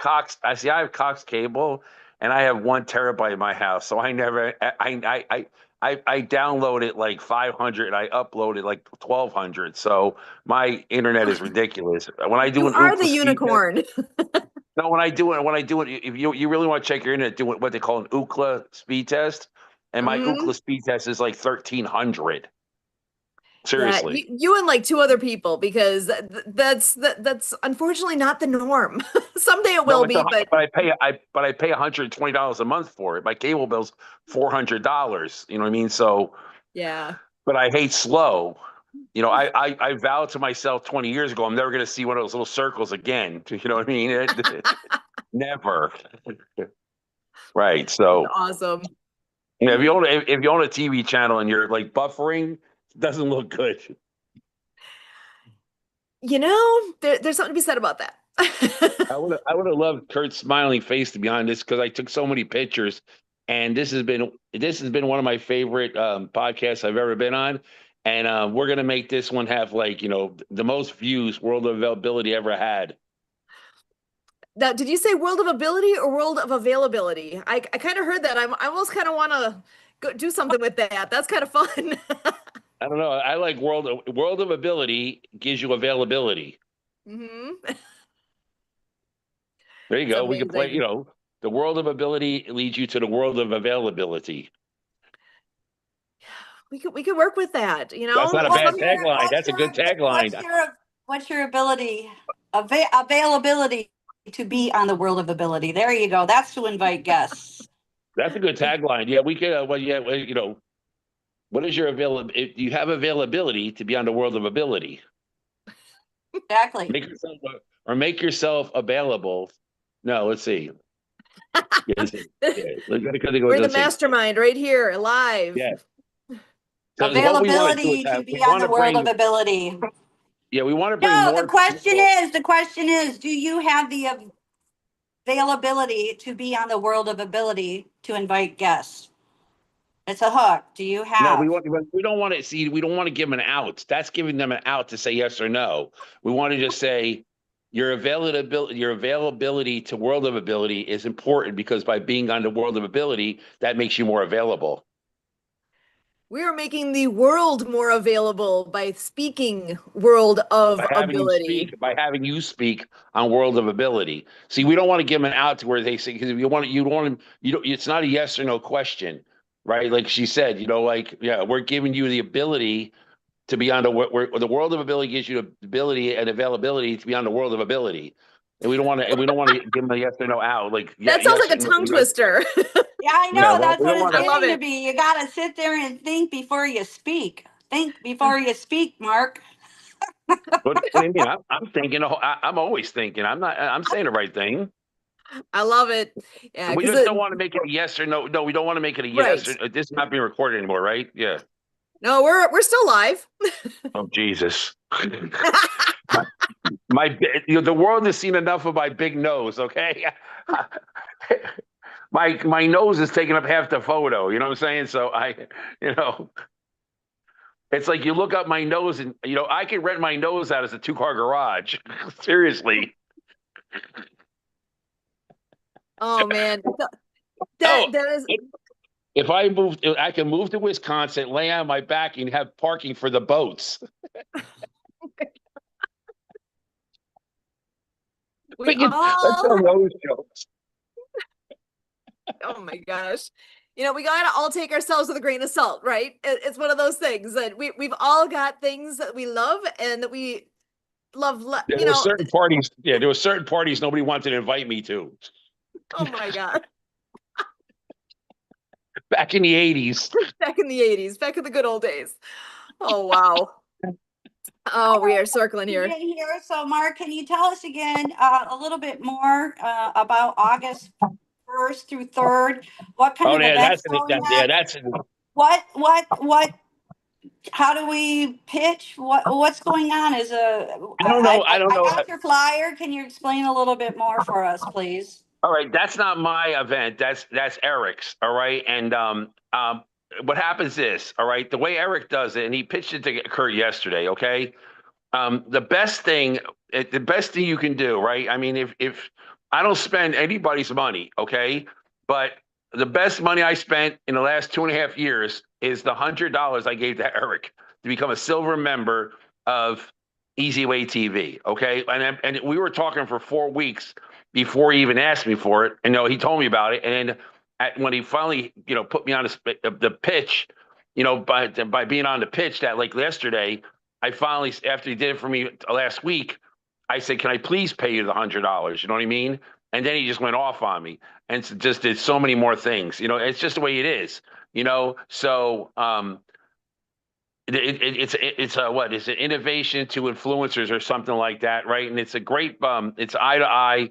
Cox cable, and I have 1 terabyte in my house. So I never, I download it like 500, and I upload it like 1,200. So my internet is ridiculous. When I do You an are Ookla the speed unicorn. test- no, when I do it, if you really want to check your internet, do what they call an Ookla speed test, and my Mhm. Ookla speed test is like 1,300. Yeah, Seriously. you and like 2 other people, because that's unfortunately not the norm. Someday it will No, be, but I pay $120 a month for it. My cable bill's $400. You know what I mean? So, yeah. but I hate slow. You know, I vowed to myself 20 years ago, I'm never going to see one of those little circles again. You know what I mean? Never. Right. So, Awesome. you know, if you own a TV channel and you're like buffering, it doesn't look good. You know, there's something to be said about that. I would have loved Kurt's smiling face, to be honest, because I took so many pictures, and this has been one of my favorite podcasts I've ever been on, and we're gonna make this one have, like, you know, the most views World of Availability ever had. Now, did you say World of Ability or World of Availability? I kind of heard that. I almost kind of want to go do something with that. That's kind of fun. I don't know. I like World of Ability gives you availability. Hmm. There you That's go. We can play. amazing. You know, the World of Ability leads you to the World of Availability. We could work with that. You know, That's not a bad What's your- tagline. That's a good tagline. What's your ability, availability to be on the World of Ability? There you go. That's to invite guests. That's a good tagline. Yeah, we could. Well, yeah, well, you know, what is your availability? You have availability to be on the World of Ability. Exactly. Make yourself available. No, let's see. We're the mastermind right here, live. Yeah. Availability to be on the World of Ability. Yeah, we want to bring No, more. the question is, do you have the availability to be on the World of Ability to invite guests? It's a hook. Do you have? No, we don't want to see. We don't want to give them an out. That's giving them an out to say yes or no. We want to just say your availability to World of Ability is important, because by being on the World of Ability, that makes you more available. We are making the world more available by speaking World of Ability. By having you speak on World of Ability. See, we don't want to give them an out to where they say, because if you want them, it's not a yes or no question, right? Like she said, you know, like, yeah, we're giving you the ability to be on the world of ability gives you the ability and availability to be on the world of ability. And we don't want to give them a yes or no out. Like That sounds like a tongue twister. Yeah, I know. Yeah, well, That's we what don't it's wanna- I love getting to it. be. You got to sit there and think before you speak. Think before you speak, Mark. What do you mean? I'm thinking. I'm always thinking. I'm saying the right thing. I love it. Yeah, We 'cause just it- don't want to make it a yes or no. No, we don't want to make it a yes. Right. Or, this is not being recorded anymore, right? Yeah. no, we're still live. Oh Jesus. The world has seen enough of my big nose. Okay. my nose is taking up half the photo. You know what I'm saying? So it's like you look up my nose and I can rent my nose out as a 2-car garage. Seriously. Oh man, Oh, that is. If I can move to Wisconsin, lay on my back, and have parking for the boats. We Let's all, tell those jokes. oh my gosh. We gotta all take ourselves with a grain of salt, right? It's one of those things that we've all got things that we love and that we love. There were certain parties. Yeah, there were certain parties nobody wanted to invite me to. Oh my God. Back in the 80s. Back in the 80s, back in the good old days. Oh, wow. Oh, we are circling here. Here. So, Mark, can you tell us again a little bit more about August 1st through 3rd? What kind of events going on? What? How do we pitch? What's going on? I don't know. I got your flyer. Can you explain a little bit more for us, please? All right, that's not my event. That's Eric's. All right, and what happens is, all right, the way Eric does it, and he pitched it to Kurt yesterday. Okay, the best thing you can do, right? I mean, if I don't spend anybody's money, okay, but the best money I spent in the last 2.5 years is the $100 I gave to Eric to become a silver member of Easy Way TV. Okay, and we were talking for 4 weeks before he even asked me for it. And he told me about it. And then when he finally, put me on the pitch, by being on the pitch that like yesterday, I finally, after he did it for me last week, I said, can I please pay you the $100? You know what I mean? And then he just went off on me and just did so many more things. It's just the way it is, so it's what is it, innovation to influencers or something like that, right? And it's a great it's eye to eye,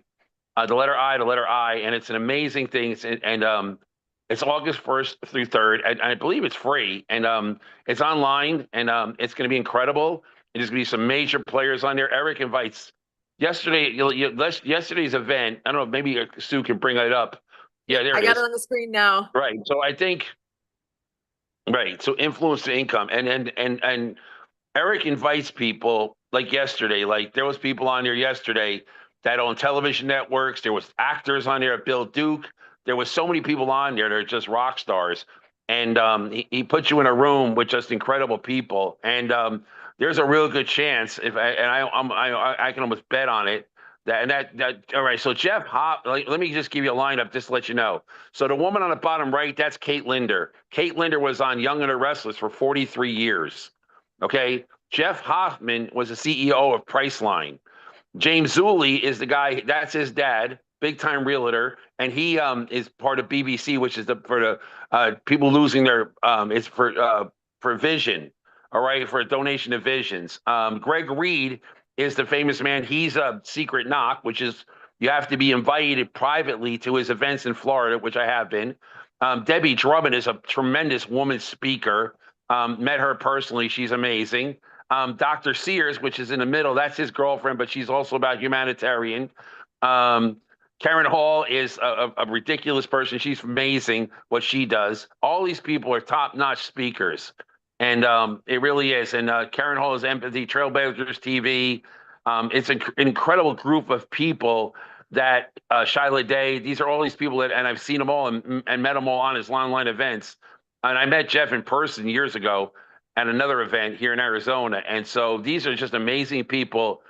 the letter I, and it's an amazing thing. It's August 1st through 3rd, and I believe it's free, and it's online, and it's going to be incredible. There's going to be some major players on there. Eric invites yesterday's event. I don't know, maybe Sue can bring it up. Yeah, there it is. I got it on the screen now. Right. So I think. Right. So influence to income, and Eric invites people like yesterday. Like there was people on there yesterday that own television networks. There was actors on there. Bill Duke. There was so many people on there that are just rock stars. And he puts you in a room with just incredible people. And there's a real good chance I can almost bet on it. All right. So Jeff Hop, let me just give you a lineup just to let you know. So the woman on the bottom right, that's Kate Linder. Kate Linder was on Young and the Restless for 43 years. Okay. Jeff Hoffman was the CEO of Priceline. James Zuley is the guy, that's his dad, big time realtor. And he is part of BBC, which is for the people losing their, it's for vision. All right. For a donation to Visions. Greg Reed is the famous man. He's a Secret Knock, which is you have to be invited privately to his events in Florida, which I have been. Debbie Drummond is a tremendous woman speaker. Met her personally. She's amazing. Dr. Sears, which is in the middle, that's his girlfriend, but she's also about humanitarian. Karen Hall is a ridiculous person. She's amazing what she does. All these people are top-notch speakers. And it really is. And Karen Hall is Empathy, Trailblazers TV. It's an incredible group of people that Shyla Day, these are all these people that, and I've seen them all and met them all on his online events. And I met Jeff in person years ago at another event here in Arizona. And so these are just amazing people.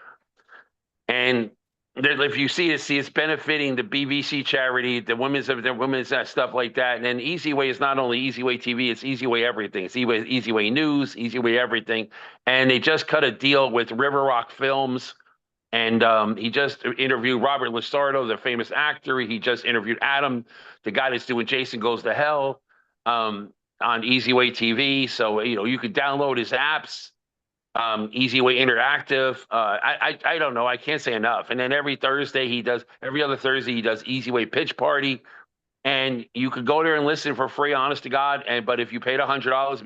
And If you see it's benefiting the BBC charity, the women's stuff like that. And then Easy Way is not only Easy Way TV, it's Easy Way everything. It's Easy Way News, Easy Way everything. And they just cut a deal with River Rock Films. And he just interviewed Robert Lusardo, the famous actor. He just interviewed Adam, the guy that's doing Jason Goes to Hell, on Easy Way TV. So, you could download his apps. Easy Way Interactive. I don't know. I can't say enough. And then every other Thursday he does Easy Way Pitch Party. And you could go there and listen for free, honest to God. But if you paid $100,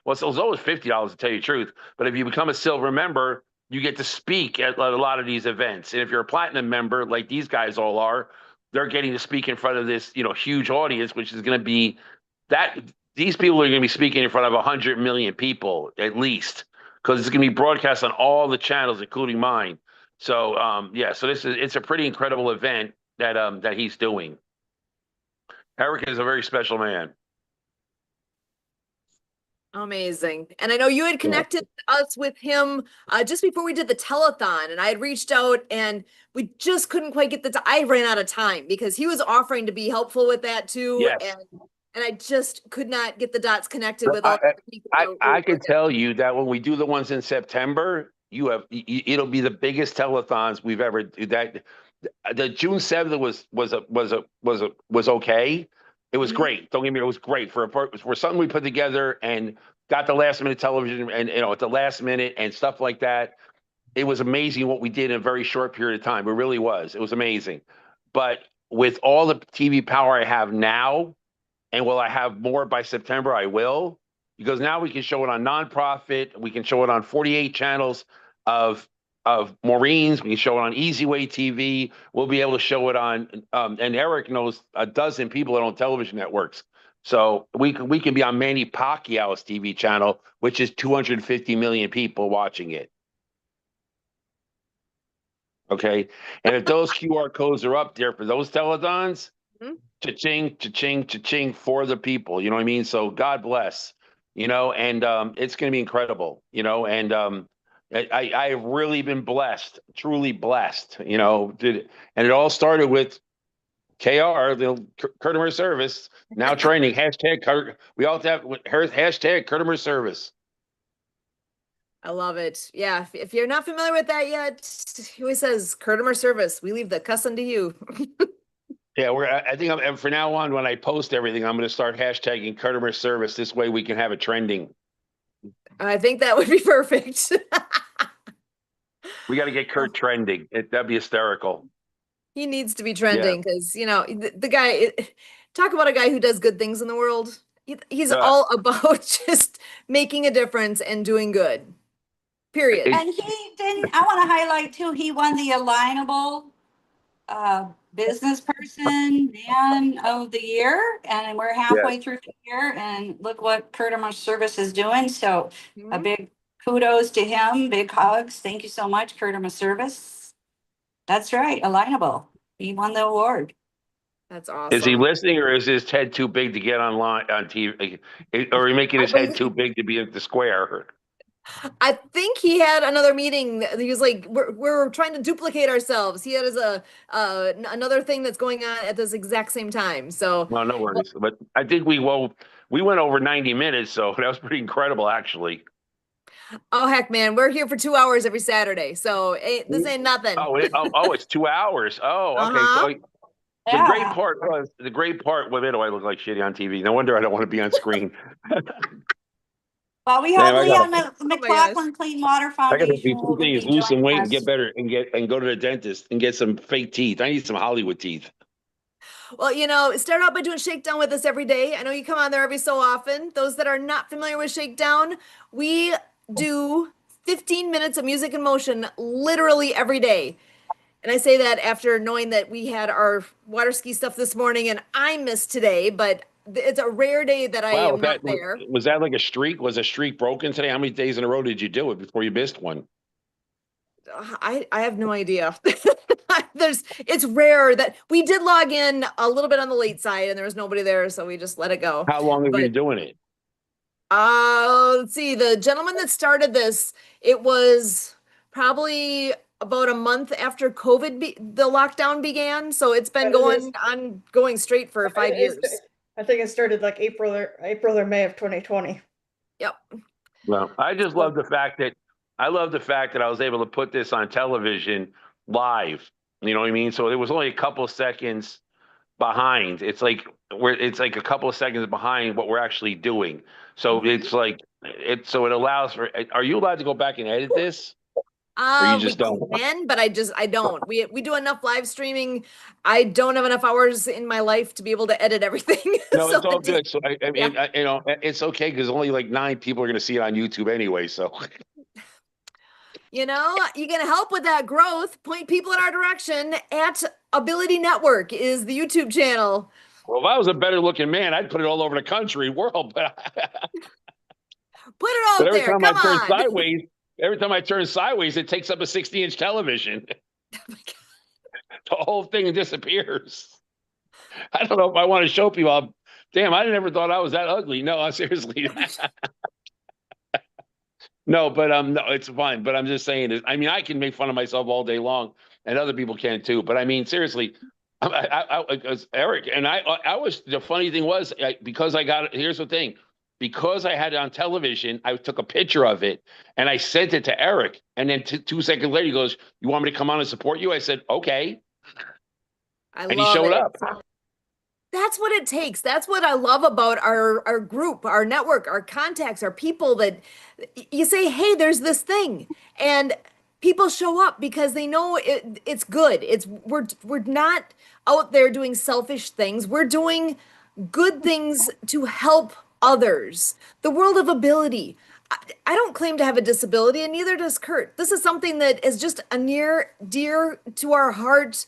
it's always $50 to tell you the truth. But if you become a silver member, you get to speak at a lot of these events. And if you're a platinum member, like these guys all are, they're getting to speak in front of this, huge audience, which is going to be these people are going to be speaking in front of 100 million people at least, because it's going to be broadcast on all the channels, including mine. So, so it's a pretty incredible event that he's doing. Eric is a very special man. Amazing. And I know you had connected us with him just before we did the telethon, and I had reached out and we just couldn't quite get I ran out of time because he was offering to be helpful with that too. Yes. And I just could not get the dots connected with all the people. I can tell you that when we do the ones in September, it'll be the biggest telethons we've ever. The June 7th was okay. It was great. Don't get me wrong, it was great for something we put together and got the last minute television and at the last minute and stuff like that. It was amazing what we did in a very short period of time. It really was. It was amazing. But with all the TV power I have now, and will I have more by September? I will, because now we can show it on Nonprofit. We can show it on 48 channels of Maureen's. We can show it on Easy Way TV. We'll be able to show it on, and Eric knows a dozen people that own television networks. So we can be on Manny Pacquiao's TV channel, which is 250 million people watching it. Okay. And if those QR codes are up there for those telethons, cha-ching, cha-ching, cha-ching for the people, you know what I mean? So God bless, and it's going to be incredible, and I've really been blessed, truly blessed, and it all started with KR, the Kurtimer Service, now training, hashtag, we all have hashtag Kurtimer Service. I love it. Yeah. If you're not familiar with that yet, he always says Kurtimer Service. We leave the cussing to you. Yeah, I think from now on, when I post everything, I'm going to start hashtagging Kurtimer Service. This way we can have it trending. I think that would be perfect. We got to get Kurt trending. That'd be hysterical. He needs to be trending because, the guy, talk about a guy who does good things in the world. He's all about just making a difference and doing good. Period. And I want to highlight too, he won the Alignable Business Person Man of the Year, and we're halfway through the year, and look what Kurtimer Service is doing. So a big kudos to him, big hugs. Thank you so much, Kurtimer Service. That's right, Alignable. He won the award. That's awesome. Is he listening, or is his head too big to get on TV? Or are he making his head too big to be at the square? I think he had another meeting. He was like, we're trying to duplicate ourselves. He has another thing that's going on at this exact same time. So well, no worries. But I think we went over 90 minutes, so that was pretty incredible, actually. Oh heck, man, we're here for 2 hours every Saturday, so this ain't nothing. It's 2 hours. Oh, okay. So the great part. Wait, do I look like shitty on TV? No wonder I don't want to be on screen. Well, we hope Leon McLaughlin Clean Water Foundation will be lose some weight us. and get better and go to the dentist and get some fake teeth. I need some Hollywood teeth. Well, start out by doing Shakedown with us every day. I know you come on there every so often. Those that are not familiar with Shakedown, we do 15 minutes of music in motion literally every day. And I say that after knowing that we had our water ski stuff this morning and I missed today, but it's a rare day that I am not there. Was that like a streak? Was a streak broken today? How many days in a row did you do it before you missed one? I have no idea. It's rare that we did log in a little bit on the late side and there was nobody there, so we just let it go. How long have you been doing it? Let's see. The gentleman that started this, it was probably about a month after the lockdown began. So it's been going straight for 5 years. I think it started like April or May of 2020. Yep. Well, I just love the fact that I was able to put this on television live. You know what I mean? So it was only a couple of seconds behind. It's like a couple of seconds behind what we're actually doing. So it's like so it allows for. Are you allowed to go back and edit this? Or you just don't? We can, but I don't. We do enough live streaming. I don't have enough hours in my life to be able to edit everything. No, it's all good. So I mean, you know, it's okay because only like 9 people are going to see it on YouTube anyway. So, you know, you can help with that growth. Point people in our direction. At Ability Network is the YouTube channel. Well, if I was a better looking man, I'd put it all over the country, world. But put it out there. Come on. Every time I turn sideways, it takes up a 60-inch television. Oh my God. The whole thing disappears. I don't know if I want to show people. Damn, I never thought I was that ugly. No, seriously. No, but no, it's fine. But I'm just saying, I mean, I can make fun of myself all day long, and other people can too. But I mean, seriously, Eric and I was. The funny thing was because I got. Here's the thing. Because I had it on television, I took a picture of it and I sent it to Eric. And then 2 seconds later, he goes, "You want me to come on and support you?" I said, "Okay." And he showed up. That's what it takes. That's what I love about our group, our network, our contacts, our people, that you say, hey, there's this thing. And people show up because they know it's good. We're not out there doing selfish things. We're doing good things to help others. The world of ability. I don't claim to have a disability, and neither does Kurt. This is something that is just a near, dear to our heart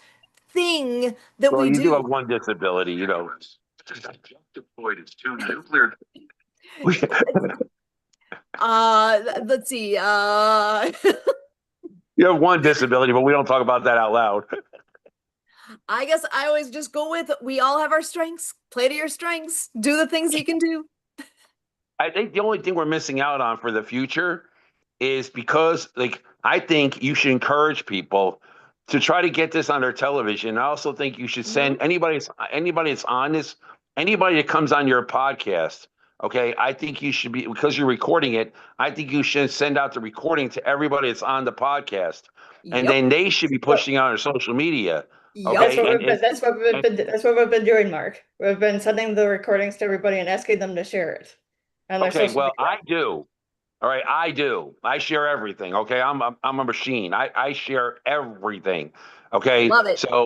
thing that we do. You do have one disability, you know. Deployed. It's 2 nuclear. Let's see. You have one disability, but we don't talk about that out loud. I guess I always just go with, we all have our strengths. Play to your strengths. Do the things you can do. I think the only thing we're missing out on for the future is because, like, I think you should encourage people to try to get this on their television. I also think you should send anybody that's on this, anybody that comes on your podcast. Okay, I think you should be, because you're recording it. I think you should send out the recording to everybody that's on the podcast, and then they should be pushing out on their social media. Okay? That's what we've been doing, Mark. We've been sending the recordings to everybody and asking them to share it. Okay, well, I do. All right, I do. I share everything. Okay, I'm a machine. I share everything. Okay, love it. So,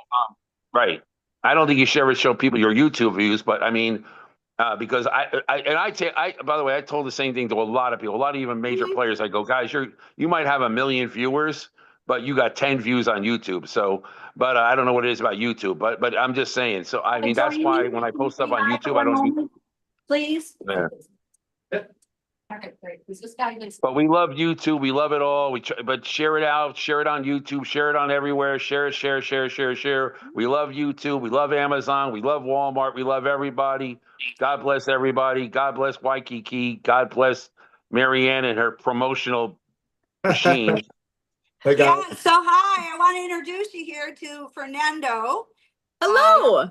right. I don't think you should ever show people your YouTube views, but I mean, because by the way, I told the same thing to a lot of people, a lot of even major players. I go, guys, you might have 1 million viewers, but you got 10 views on YouTube. So, but I don't know what it is about YouTube, but I'm just saying. So, I mean, that's why when I post stuff on YouTube, I don't. Please. Yeah. Okay, great. But we love YouTube. We love it all. But share it out. Share it on YouTube. Share it on everywhere. Share. We love YouTube. We love Amazon. We love Walmart. We love everybody. God bless everybody. God bless Waikiki. God bless Marianne and her promotional machine. Yeah, so hi. I want to introduce you here to Fernando. Hello.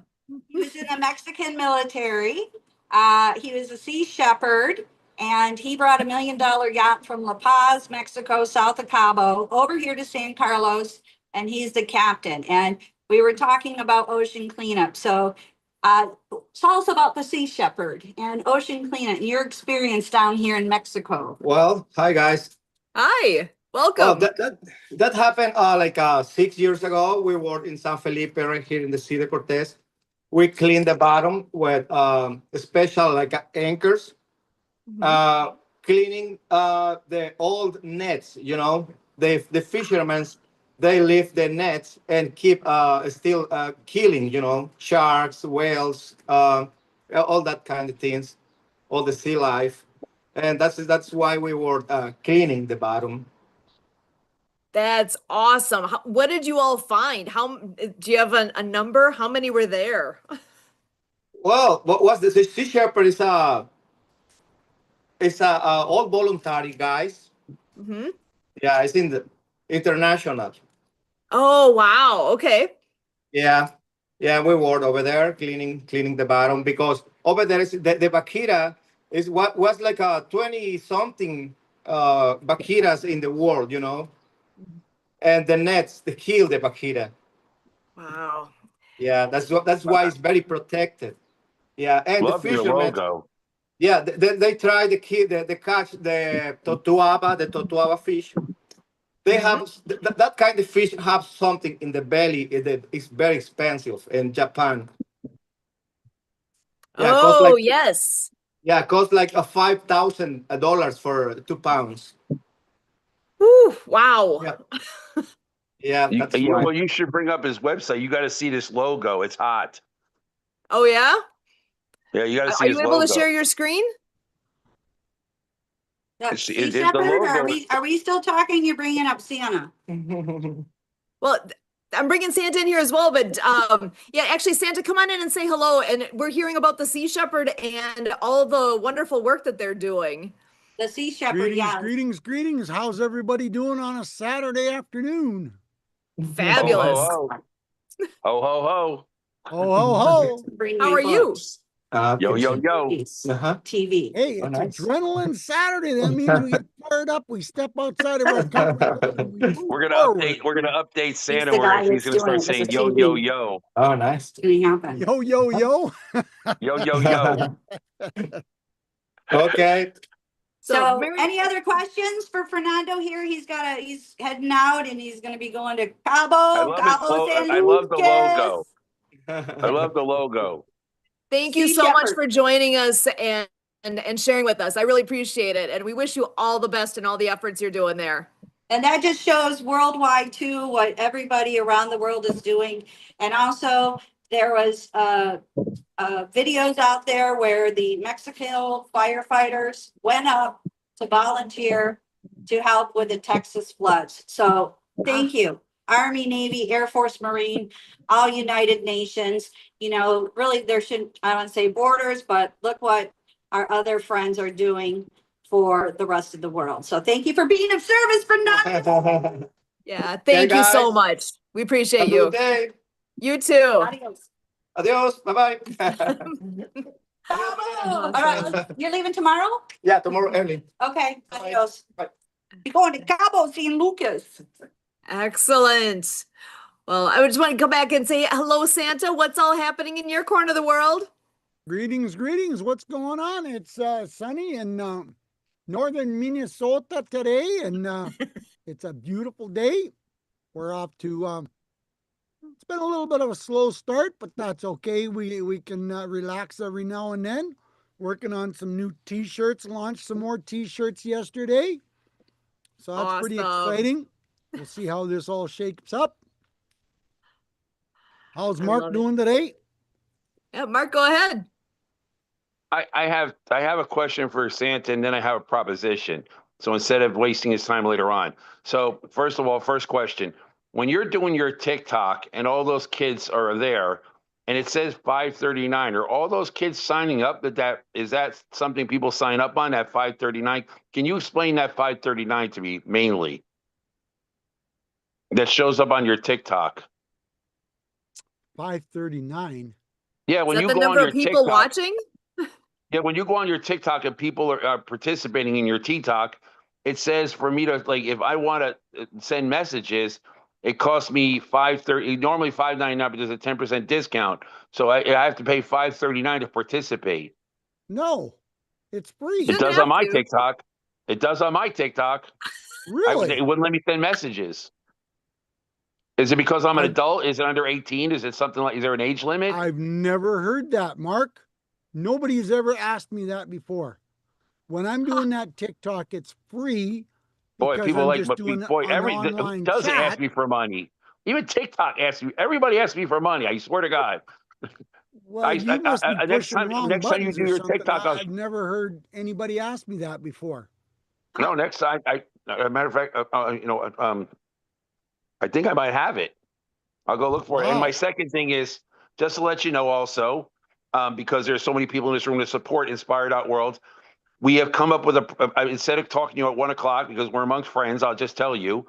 He was in the Mexican military. He was a Sea Shepherd. And he brought $1 million yacht from La Paz, Mexico, south of Cabo, over here to San Carlos, and he's the captain. And we were talking about ocean cleanup. So tell us about the Sea Shepherd and ocean cleanup and your experience down here in Mexico. Well, hi guys. Hi, welcome. Well, that happened 6 years ago. We were in San Felipe, right here in the Sea de Cortez. We cleaned the bottom with special anchors. Cleaning the old nets, you know, the fishermen, they leave the nets and keep still killing, you know, sharks, whales, all that kind of things, all the sea life. And that's why we were cleaning the bottom. That's awesome. What did you all find? Do you have a number? How many were there? Well, what was the Sea Shepherd it's all voluntary guys. Mm-hmm. Yeah, it's in the international. Oh, wow. Okay. Yeah, yeah, we work over there cleaning the bottom because over there is the Bakira is what was like a 20 something Bakiras in the world, you know, and the nets they kill the Bakira. Wow. Yeah, that's why it's very protected. Yeah, and the Love your fishermen. logo. Yeah, they try the catch the totuaba fish. They have that kind of fish have something in the belly. It's very expensive in Japan. Yeah, Oh, yes. cost like a $5,000 for 2 pounds. Whew, wow. Yeah, yeah, that's You know why. what? You should bring up his website. You got to see this logo. It's hot. Oh, yeah? Yeah, you got to see Are his you able logo. to share your screen? Sea It's the Shepherd, logo. are we still talking? You're bringing up Santa. Well, I'm bringing Santa in here as well, but yeah, actually, Santa, come on in and say hello. And we're hearing about the Sea Shepherd and all the wonderful work that they're doing. The Sea Shepherd, Greetings, yeah. greetings, greetings. How's everybody doing on a Saturday afternoon? Fabulous. Ho, ho, ho. Ho, ho, ho. Ho, ho, ho. Bring How my are you? books. Yo, yo, yo. TV. Hey, Oh, it's nice. Adrenaline Saturday. That means we get fired up. We step outside of our comfort zone. and we move We're gonna forward. update Santa. the guy He's that's gonna doing start it. It's a saying yo, yo, TV. yo. Oh, nice. It's gonna happen. Yo, yo, yo. Yo, yo, yo. Okay. So, Mary- any other questions for Fernando here? He's heading out and he's gonna be going to Cabo, Cabo San I love the logo. Lucas. I love the logo. Thank you Sea so much Shepherd. for joining us and sharing with us. I really appreciate it. And we wish you all the best in all the efforts you're doing there. And that just shows worldwide too, what everybody around the world is doing. And also there was videos out there where the Mexican firefighters went up to volunteer to help with the Texas floods. So thank you. Army, Navy, Air Force, Marine, all United Nations. You know, really there shouldn't, I don't say borders, but look what our other friends are doing for the rest of the world. So thank you for being of service, Fernando. Yeah, thank you so guys. much. We appreciate Have a you. good day. You too. Adios. Adios. Bye-bye. All right, you're leaving tomorrow? Yeah, tomorrow early. Okay, Bye. adios. Bye. You're going to Cabo San Lucas. Excellent. Well, I just want to come back and say hello, Santa. What's all happening in your corner of the world? Greetings, greetings. What's going on? It's sunny in northern Minnesota today, and it's a beautiful day. We're off to it's been a little bit of a slow start, but that's okay. We can relax every now and then. Working on some new t-shirts, launched some more t-shirts yesterday. So that's pretty Awesome. exciting. We'll see how this all shapes up. How's I Mark love it. doing today? Yeah, Mark, go ahead. I have a question for Santa, and then I have a proposition. So instead of wasting his time later on. So first of all, first question. When you're doing your TikTok and all those kids are there and it says 539, are all those kids signing up is that something people sign up on at 539? Can you explain that 539 to me mainly? That shows up on your TikTok. 539. Yeah, Is when that you the go on number your of people TikTok, watching? yeah, when you go on your TikTok and people are participating in your TikTok, it says for me to, like, if I want to send messages, it costs me $5.30, normally $5.99, but there's a 10% discount. So I have to pay $5.39 to participate. No, it's free. It Shouldn't does have on my to. TikTok. It does on my TikTok. Really? It wouldn't let me send messages. Is it because I'm an I've- adult? Is it under 18? Is it something like, is there an age limit? I've never heard that, Mark. Nobody's ever asked me that before. When I'm doing that TikTok, it's free Boy, because people I'm like, just but doing boy, an online who doesn't ask chat. me for money. Even TikTok asks me. Everybody asks me for money. I swear to God. Well, you must be next pushing wrong time you buttons do or your something. TikTok, I've never heard anybody ask me that before. no, next time, as a matter of fact, I think I might have it. I'll go look for it. And my Wow. second thing is just to let you know also, because there's so many people in this room to support Inspired.World. We have come up with instead of talking to you at 1 o'clock because we're amongst friends, I'll just tell you,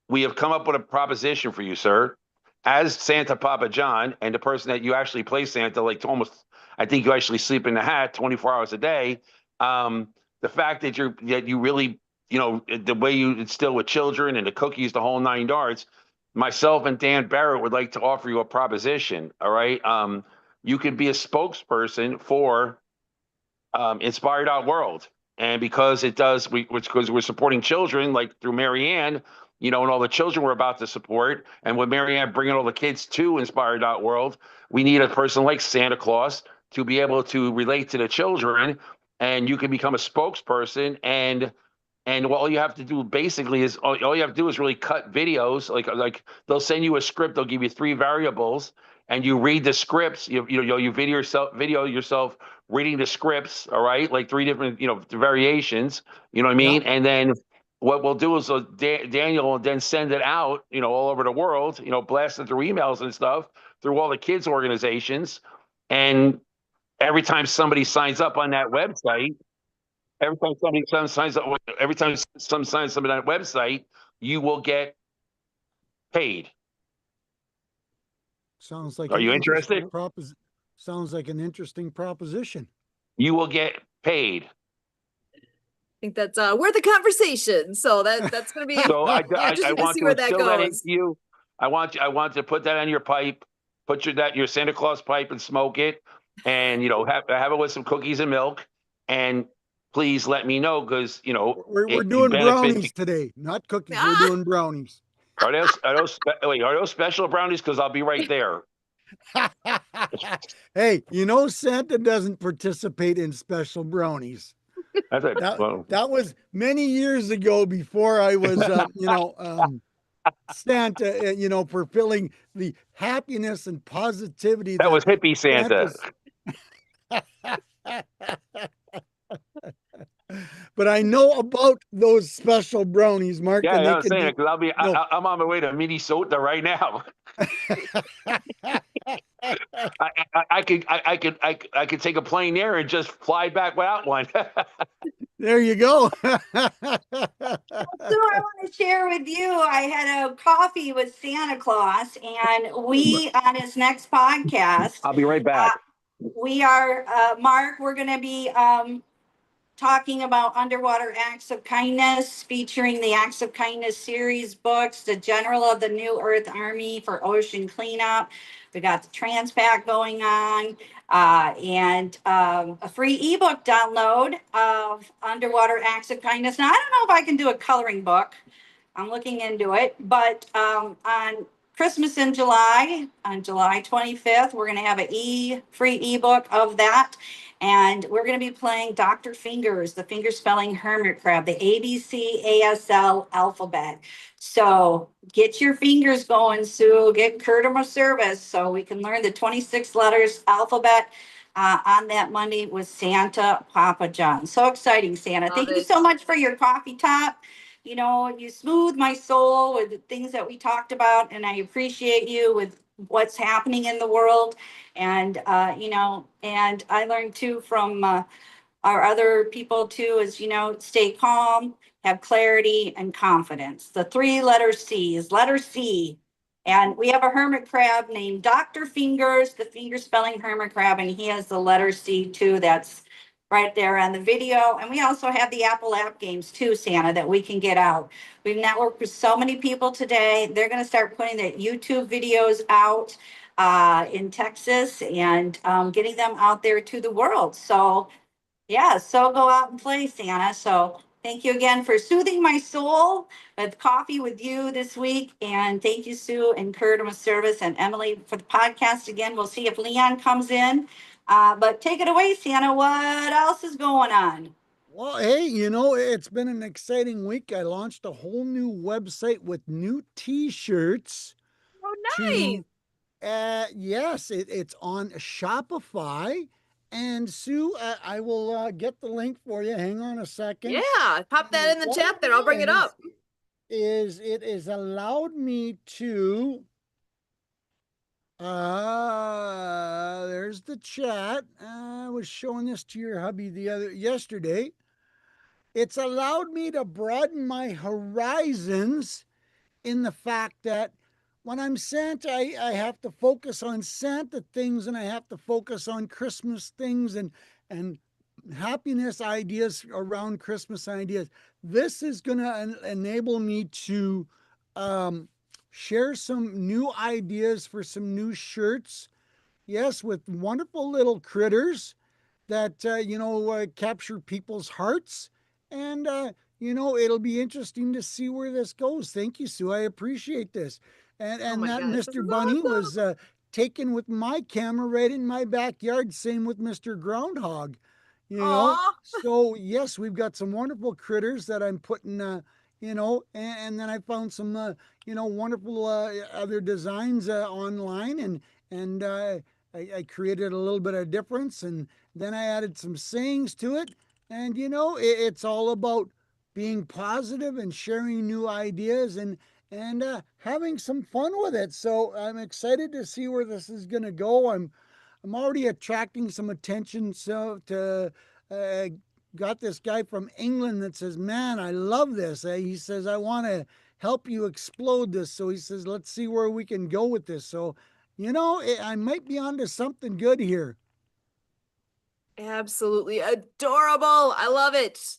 we have come up with a proposition for you, sir. As Santa Papa John and the person that you actually play Santa, like almost, I think you actually sleep in the hat 24 hours a day. The fact that you really, the way you instill with children and the cookies, the whole 9 yards. Myself and Dan Barrett would like to offer you a proposition. All right. You could be a spokesperson for Inspired.world. And because because we're supporting children, like through Marianne, and all the children we're about to support, and with Marianne bringing all the kids to Inspired.world, we need a person like Santa Claus to be able to relate to the children, and you can become a spokesperson. And all you have to do basically is all you have to do is really cut videos. Like they'll send you a script. They'll give you 3 variables, and you read the scripts. You video yourself reading the scripts. All right, like 3 different variations. You know what I mean? Yep. And then what we'll do is Daniel will then send it out. All over the world. Blast it through emails and stuff through all the kids organizations. And every time somebody signs up on that website. Every time somebody signs up, every time some signs somebody on a website, you will get paid. Sounds like Are an you interesting interested? Sounds like an interesting proposition. You will get paid. I think that's worth a conversation. So that's going to be So I interesting to want see to where that instill that into goes. you. I want to put that on your pipe. Put your Santa Claus pipe and smoke it, and have it with some cookies and milk. And please let me know, because We're doing brownies today, not cookies. We're doing brownies. Are those special brownies? Because I'll be right there. Hey, Santa doesn't participate in special brownies. That was many years ago, before I was, Santa, fulfilling the happiness and positivity. That was hippie Santa. But I know about those special brownies, Mark. Yeah, and I was saying it, because I'm on my way to Minnesota right now. I could take a plane there and just fly back without one. There you go. So I want to share with you, I had a coffee with Santa Claus, and we, on his next podcast, I'll be right back. we are, Mark, we're going to be talking about underwater acts of kindness, featuring the Acts of Kindness series books, the General of the New Earth Army for ocean cleanup. We got the Transpac going on, and a free ebook download of Underwater Acts of Kindness. Now, I don't know if I can do a coloring book. I'm looking into it, but on Christmas in July, on July 25th, we're going to have a free ebook of that. And we're going to be playing Dr. Fingers, the finger spelling hermit crab, the ABC ASL alphabet. So get your fingers going, Sue. Get Kurt on service so we can learn the 26 letters alphabet on that Monday with Santa Papa John. So exciting, Santa. Thank you so much for your coffee top. You soothe my soul with the things that we talked about, and I appreciate you with what's happening in the world. And, and I learned too from our other people too, is, stay calm, have clarity and confidence. The 3 letter C's, letter C. And we have a hermit crab named Dr. Fingers, the finger spelling hermit crab, and he has the letter C too. That's right there on the video. And we also have the Apple app games too, Santa, that we can get out. We've networked with so many people today. They're going to start putting the YouTube videos out in Texas, and getting them out there to the world. So yeah, so go out and play, Santa. So thank you again for soothing my soul with coffee with you this week. And thank you, Sue and Kurt on service, and Emily for the podcast. Again, we'll see if Leon comes in. But take it away, Santa. What else is going on? Well, hey, it's been an exciting week. I launched a whole new website with new t-shirts. Oh, nice. Yes, it's on Shopify. And Sue, I will get the link for you. Hang on a second. Yeah, pop that in the chat there. I'll bring it up. It has allowed me to there's the chat. I was showing this to your hubby yesterday. It's allowed me to broaden my horizons in the fact that when I'm Santa, I have to focus on Santa things and I have to focus on Christmas things and happiness ideas around Christmas ideas. This is going to enable me to share some new ideas for some new shirts. Yes, with wonderful little critters that, capture people's hearts. And, it'll be interesting to see where this goes. Thank you, Sue. I appreciate this. And my that gosh, this Mr. is Bunny awesome. was taken with my camera right in my backyard. Same with Mr. Groundhog. Aw. So yes, we've got some wonderful critters that I'm putting, and then I found some, wonderful other designs online, and I created a little bit of difference, and then I added some sayings to it, and it's all about being positive and sharing new ideas and having some fun with it. So I'm excited to see where this is going to go. I'm already attracting some attention. So got this guy from England that says, "Man, I love this." He says, "I want to help you explode this." So he says, "Let's see where we can go with this." So, I might be onto something good here. Absolutely adorable. I love it.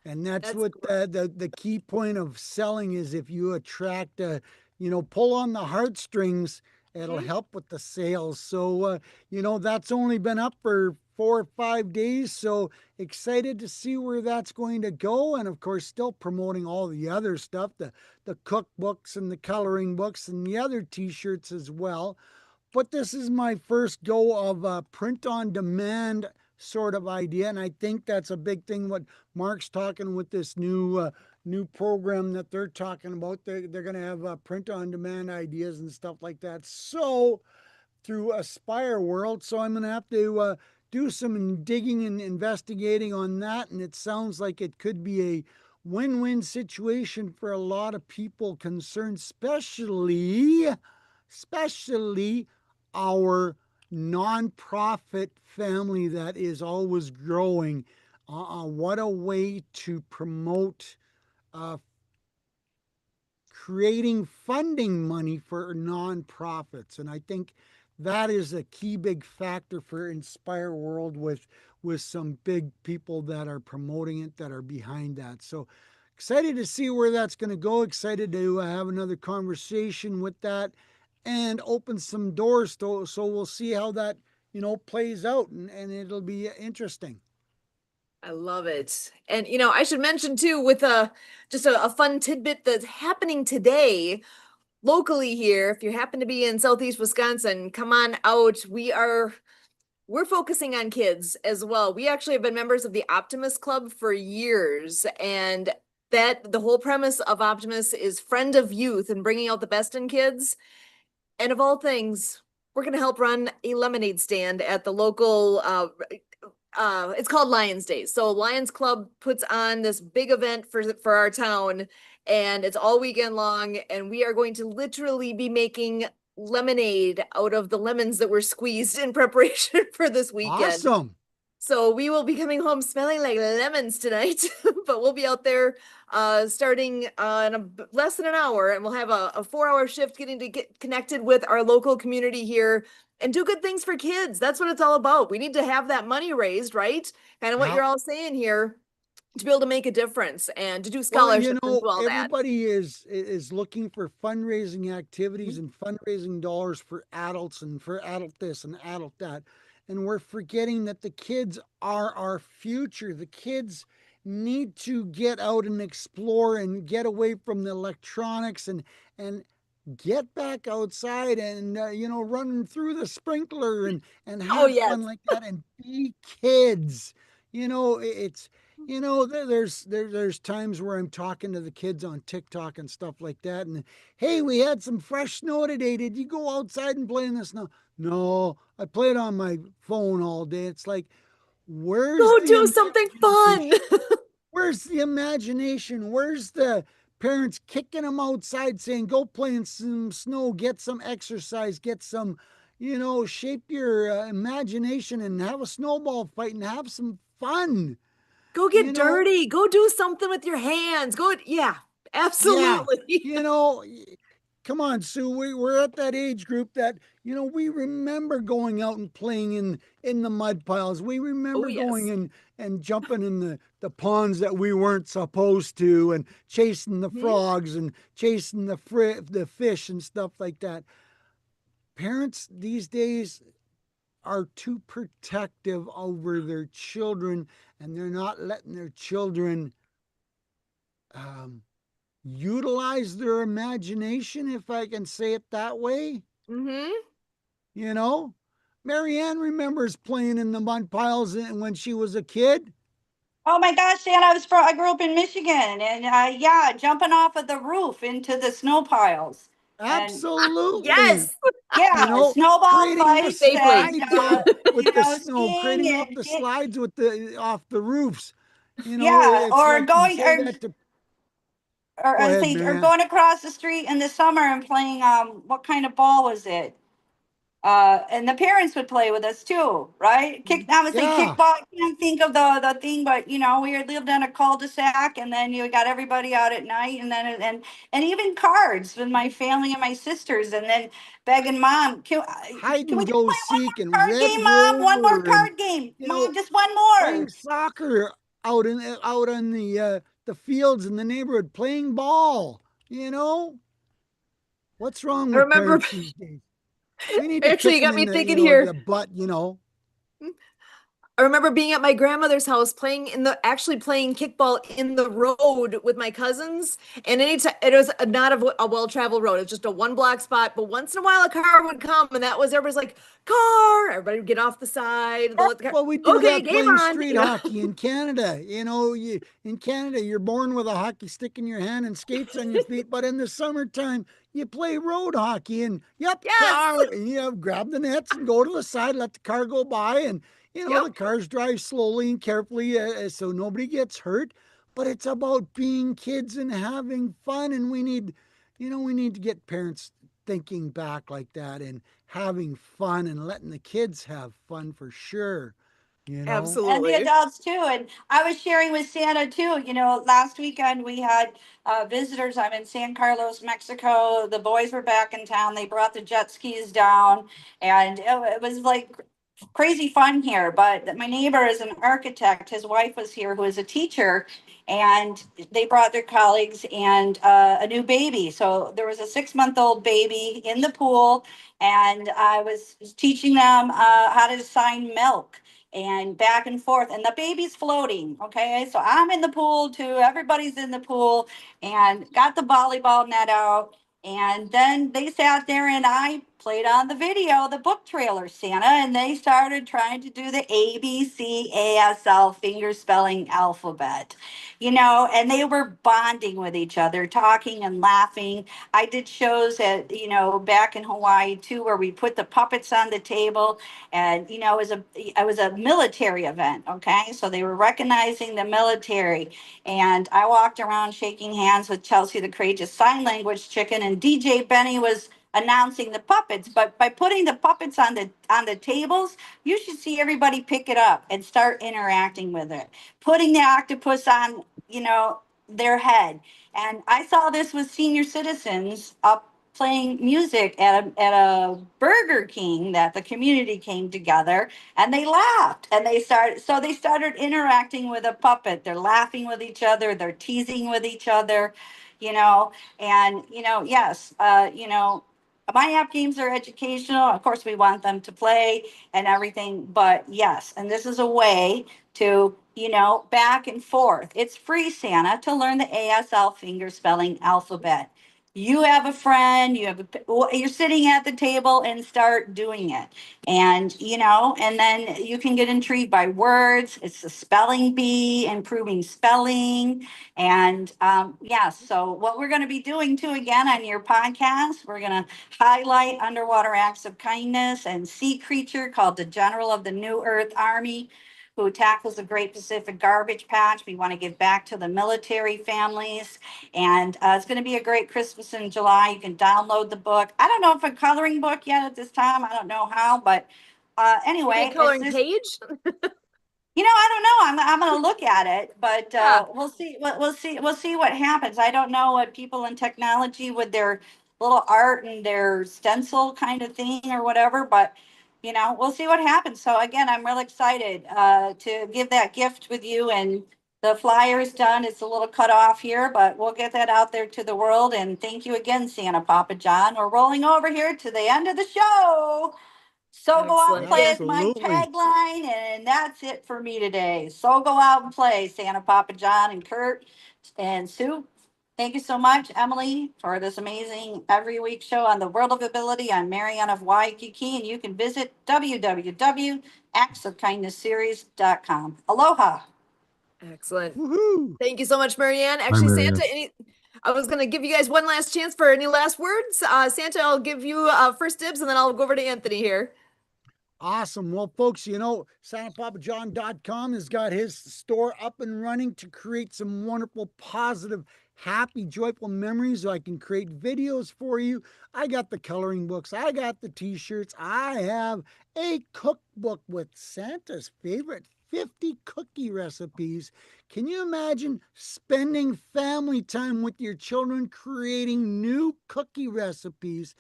And that's That's what the key point of selling is. If you attract, pull on the heartstrings, it'll help with the sales. So, that's only been up for 4 or 5 days. So excited to see where that's going to go. And of course, still promoting all the other stuff, the cookbooks and the coloring books and the other t-shirts as well. But this is my first go of print on demand sort of idea, and I think that's a big thing what Mark's talking with this new program that they're talking about. They're going to have print on demand ideas and stuff like that. So through Aspire World, so I'm going to have to do some digging and investigating on that, and it sounds like it could be a win-win situation for a lot of people concerned, especially our nonprofit family that is always growing. What a way to promote creating funding money for nonprofits. And I think that is a key big factor for Inspire World with some big people that are promoting it, that are behind that. So excited to see where that's going to go. Excited to have another conversation with that and open some doors. So we'll see how that, plays out, and it'll be interesting. I love it. And, I should mention too, with just a fun tidbit that's happening today locally here. If you happen to be in Southeast Wisconsin, come on out. We're focusing on kids as well. We actually have been members of the Optimus Club for years, and that the whole premise of Optimus is friend of youth and bringing out the best in kids. And of all things, we're going to help run a lemonade stand at the local, it's called Lions Days. So Lions Club puts on this big event for our town, and it's all weekend long. And we are going to literally be making lemonade out of the lemons that were squeezed in preparation for this weekend. Awesome. So we will be coming home smelling like lemons tonight, but we'll be out there starting in less than an hour, and we'll have a 4-hour shift getting to get connected with our local community here and do good things for kids. That's what it's all about. We need to have that money raised, right? Kind of what you're all saying here, to be able to make a difference and to do scholarships and do all that. Everybody is looking for fundraising activities and fundraising dollars for adults and for adult this and adult that. And we're forgetting that the kids are our future. The kids need to get out and explore and get away from the electronics and get back outside and, running through the sprinkler and have fun like that and be kids. There's times where I'm talking to the kids on TikTok and stuff like that. And hey, we had some fresh snow today. Did you go outside and play in the snow? No, I played on my phone all day. It's like, go do something fun. Where's the imagination? Where's the parents kicking them outside saying, go play in some snow, get some exercise, get some, shape your imagination and have a snowball fight and have some fun. Go get dirty. Go do something with your hands. Absolutely. You know, come on, Sue. We're at that age group that, you know, we remember going out and playing in the mud piles. We remember going yes. in and jumping in the ponds that we weren't supposed to, and chasing the Mhm. frogs and chasing the fish and stuff like that. Parents these days are too protective over their children, and they're not letting their children um, utilize their imagination, if I can say it that way. Mm-hmm. You know, Marianne remembers playing in the mud piles when she was a kid. Oh my gosh, Dan, I grew up in Michigan, and yeah, jumping off of the roof into the snow piles. And Absolutely. Yes. You yeah, know, snowball creating the fights Safely. and slides with you the know, snow, skiing creating off and the slides with the off the roofs. You know, yeah, it's or like you going say that to. Go I ahead, think or Marianne. going across the street in the summer and playing what kind of ball was it? And the parents would play with us too, right? I would say Yeah. kickball. I can't think of the thing, but you know, we had lived in a cul-de-sac, and then you got everybody out at night, and then and even cards with my family and my sisters, and then begging mom, Hide can we and just go play one seek more and card Red game, mom? One more Rover, and card game, you know, mom, just one more. playing soccer out on the fields in the neighborhood, playing ball. You know, what's wrong I with remember, parents these days? We need to actually, kick you them got in me the, thinking here. the butt. You know. I remember being at my grandmother's house actually playing kickball in the road with my cousins. And anytime it was not a well-traveled road. It was just a one block spot. But once in a while a car would come, and that was everybody's like, car. Everybody would get off the side. They'll let the car. Well, we do Okay, that game playing on. street hockey in Canada. You know, in Canada, you're born with a hockey stick in your hand and skates on your feet. But in the summertime, you play road hockey, and yep, Yes. car, and you grab the nets and go to the side, let the car go by, and you know, Yep. the cars drive slowly and carefully so nobody gets hurt. But it's about being kids and having fun, and we need to get parents thinking back like that and having fun and letting the kids have fun for sure. You know? And the Absolutely. adults too. And I was sharing with Santa too. You know, last weekend we had visitors. I'm in San Carlos, Mexico. The boys were back in town. They brought the jet skis down, and it was like crazy fun here. But my neighbor is an architect. His wife was here, who is a teacher, and they brought their colleagues and a new baby. So there was a 6-month-old baby in the pool, and I was teaching them how to sign milk and back and forth, and the baby's floating. Okay, so I'm in the pool too, everybody's in the pool, and got the volleyball net out, and then they sat there and I played on the video the book trailer, Santa, and they started trying to do the ABCASL finger spelling alphabet, you know, and they were bonding with each other, talking and laughing. I did shows at, you know, back in Hawaii too, where we put the puppets on the table, and you know, it was a military event. Okay, so they were recognizing the military, and I walked around shaking hands with Chelsea the Courageous Sign Language Chicken, and DJ Benny was announcing the puppets. But by putting the puppets on the tables, you should see everybody pick it up and start interacting with it. Putting the octopus on, you know, their head. And I saw this with senior citizens up playing music at a Burger King, that the community came together and they laughed, and they started interacting with a puppet. They're laughing with each other, they're teasing with each other, you know. And you know, yes, you know, my app games are educational. Of course, we want them to play and everything, but yes, and this is a way to, you know, back and forth. It's free, Santa, to learn the ASL finger spelling alphabet. You have a friend, you're sitting at the table, and start doing it. And, you know, and then you can get intrigued by words. It's the spelling bee, improving spelling. And yes, so what we're going to be doing too, again, on your podcast, we're going to highlight underwater acts of kindness and sea creature called the General of the New Earth Army, who tackles the Great Pacific Garbage Patch. We want to give back to the military families. And it's going to be a great Christmas in July. You can download the book. I don't know if a coloring book yet at this time. I don't know how, but Maybe anyway, a coloring page. I don't know. I'm gonna look at it, but Yeah. we'll see. We'll see what happens. I don't know what people in technology with their little art and their stencil kind of thing or whatever, but we'll see what happens. So again, I'm real excited to give that gift with you, and the flyer is done. It's a little cut off here, but we'll get that out there to the world. And thank you again, Santa Papa John. We're rolling over here to the end of the show. So go out and Excellent. play Yeah. is my Absolutely. tagline, and that's it for me today. So go out and play, Santa Papa John and Kurt and Sue. Thank you so much, Emily, for this amazing every week show on the World of Ability. I'm Marianne of Waikiki, and you can visit www.actsofkindnessseries.com. Aloha. Excellent. Woohoo! Thank you so much, Marianne. Hi, Actually, Marianne. Santa, I was going to give you guys one last chance for any last words. Santa, I'll give you first dibs and then I'll go over to Anthony here. Awesome. Well, folks, SantaPapaJohn.com has got his store up and running to create some wonderful, positive, happy, joyful memories so I can create videos for you. I got the coloring books. I got the t-shirts. I have a cookbook with Santa's favorite 50 cookie recipes. Can you imagine spending family time with your children creating new cookie recipes?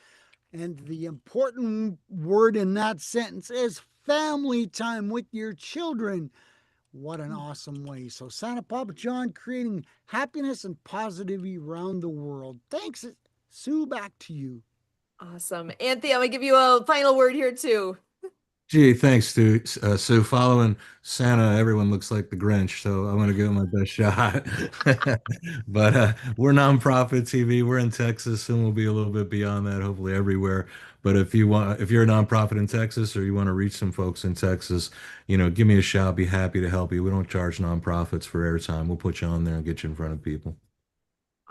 And the important word in that sentence is family time with your children. What an awesome way. So Santa Papa John creating happiness and positivity around the world. Thanks, Sue, back to you. Awesome. Anthony, I'm going to give you a final word here too. Gee, thanks, Stu. So following Santa, everyone looks like the Grinch, so I'm gonna give it my best shot. But we're nonprofit TV. We're in Texas, soon we'll be a little bit beyond that, hopefully everywhere. But if you're a nonprofit in Texas or you want to reach some folks in Texas, give me a shout. I'll be happy to help you. We don't charge nonprofits for airtime. We'll put you on there and get you in front of people.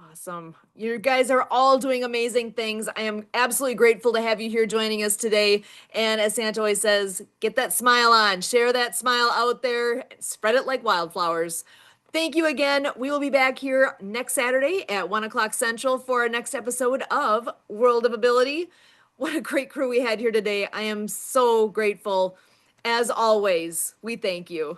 Awesome. You guys are all doing amazing things. I am absolutely grateful to have you here joining us today. And as Santa always says, get that smile on, share that smile out there, spread it like wildflowers. Thank you again. We will be back here next Saturday at 1 o'clock Central for our next episode of World of Ability. What a great crew we had here today. I am so grateful. As always, we thank you.